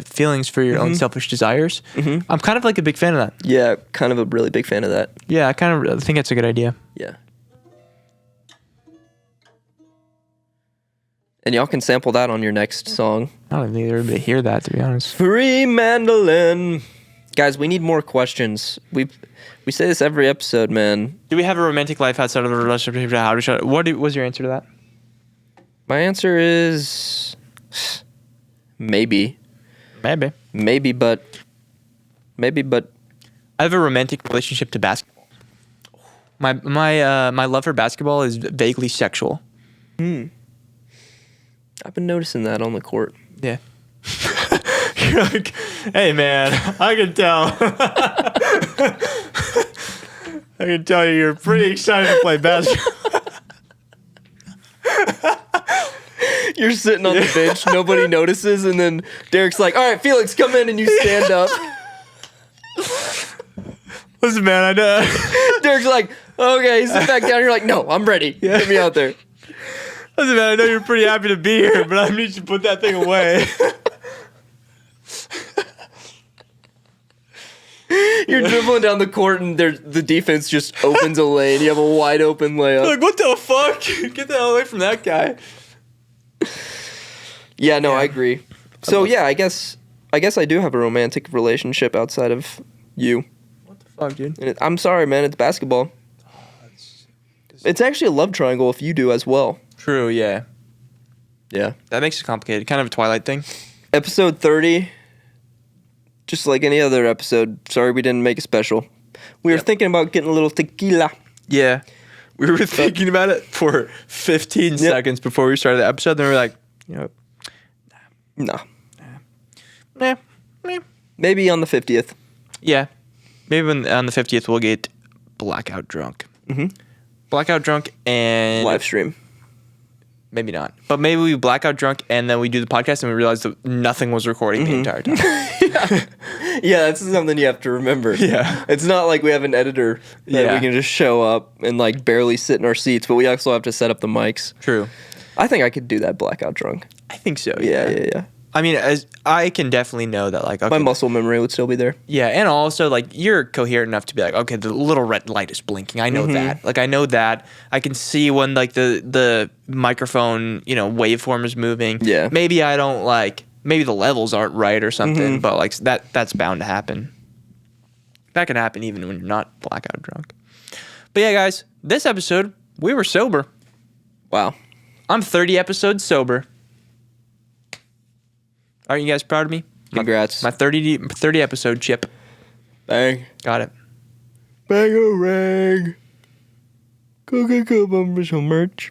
feelings for your own selfish desires. I'm kind of, a big fan of that. Yeah, kind of a really big fan of that. Yeah, I kind of think it's a good idea. Yeah. And y'all can sample that on your next song. I don't think everybody hear that, to be honest. Free mandolin. Guys, we need more questions. We say this every episode, man. Do we have a romantic life outside of a relationship? What was your answer to that? My answer is maybe. Maybe, but I have a romantic relationship to basketball. My love for basketball is vaguely sexual. I've been noticing that on the court. Yeah. You're like, hey man, I can tell. I can tell you're pretty excited to play basketball. You're sitting on the bench, nobody notices, and then Derek's like, all right, Felix, come in, and you stand up. Listen, man, I know. Derek's like, okay, sit back down. You're like, no, I'm ready. Get me out there. Listen, man, I know you're pretty happy to be here, but I need you to put that thing away. You're dribbling down the court, and the defense just opens a lane. You have a wide open layup. Like, what the fuck? Get the hell away from that guy. Yeah, no, I agree. So yeah, I guess I do have a romantic relationship outside of you. What the fuck, dude? And I'm sorry, man. It's basketball. It's actually a love triangle if you do as well. True, yeah. Yeah. That makes it complicated. Kind of a Twilight thing. Episode 30. Just like any other episode. Sorry we didn't make it special. We were thinking about getting a little tequila. Yeah. We were thinking about it for 15 seconds before we started the episode. Then we were like, Nah. Nah. Maybe on the 50th. Yeah. Maybe on the 50th we'll get blackout drunk. Mm-hmm. Blackout drunk and... Live stream. Maybe not. But maybe we blackout drunk and then we do the podcast and we realize that nothing was recording the entire time. Yeah, that's something you have to remember. Yeah. It's not like we have an editor that we can just show up and like barely sit in our seats, but we also have to set up the mics. True. I think I could do that blackout drunk. I think so. Yeah. I mean, as I can definitely know that, like, okay, my muscle memory would still be there. Yeah, and also, like, you're coherent enough to be like, okay, the little red light is blinking. I know that. Like, I know that. I can see when, like, the microphone, waveform is moving. Yeah. Maybe I don't, like, maybe the levels aren't right or something, but, like, that's bound to happen. That can happen even when you're not blackout drunk. But, yeah, guys, this episode, we were sober. Wow. I'm 30 episodes sober. Aren't you guys proud of me? Congrats. My 30 episode chip. Bang. Got it. Bang-o-rang. Go bump some merch.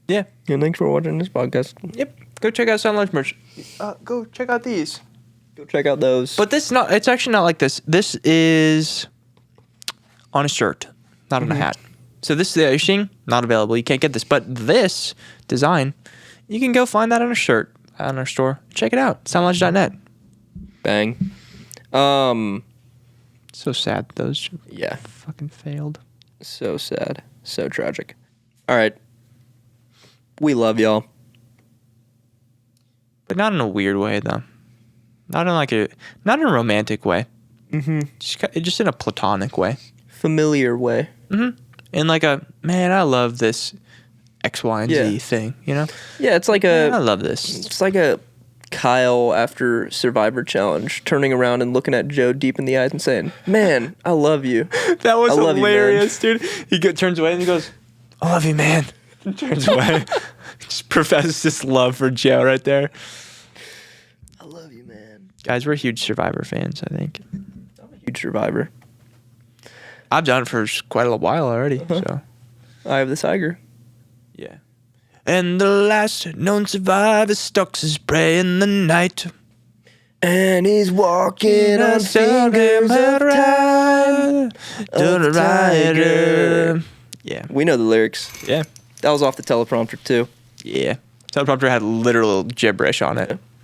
Yeah. And thanks for watching this podcast. Yep. Go check out Sun Lunch merch. Go check out these. Go check out those. But it's actually not like this. This is on a shirt, not on a hat. So this is the not available. You can't get this. But this design, you can go find that on a shirt. On our store. Check it out. Soundlunch.net. Bang. So sad those Yeah. fucking failed. So sad. So tragic. All right. We love y'all. But not in a weird way though. Not in a romantic way. Just in a platonic way. Familiar way. In like a, man, I love this X, Y, and Z thing, Yeah, it's like I love this. It's like a Kyle after Survivor Challenge turning around and looking at Joe deep in the eyes and saying, "Man, I love you." That was I love hilarious, dude. He turns away and he goes, "I love you, man." And turns away. Just professes this love for Joe right there. I love you, man. Guys, we're huge Survivor fans, I think. I'm a huge Survivor. I've done it for quite a while already, so. Eye of the Tiger. Yeah. And the last known survivor stalks his prey in the night. And he's walking on fingers of time. The rider. Yeah. We know the lyrics. Yeah. That was off the teleprompter too. Yeah. Teleprompter had literal gibberish on it.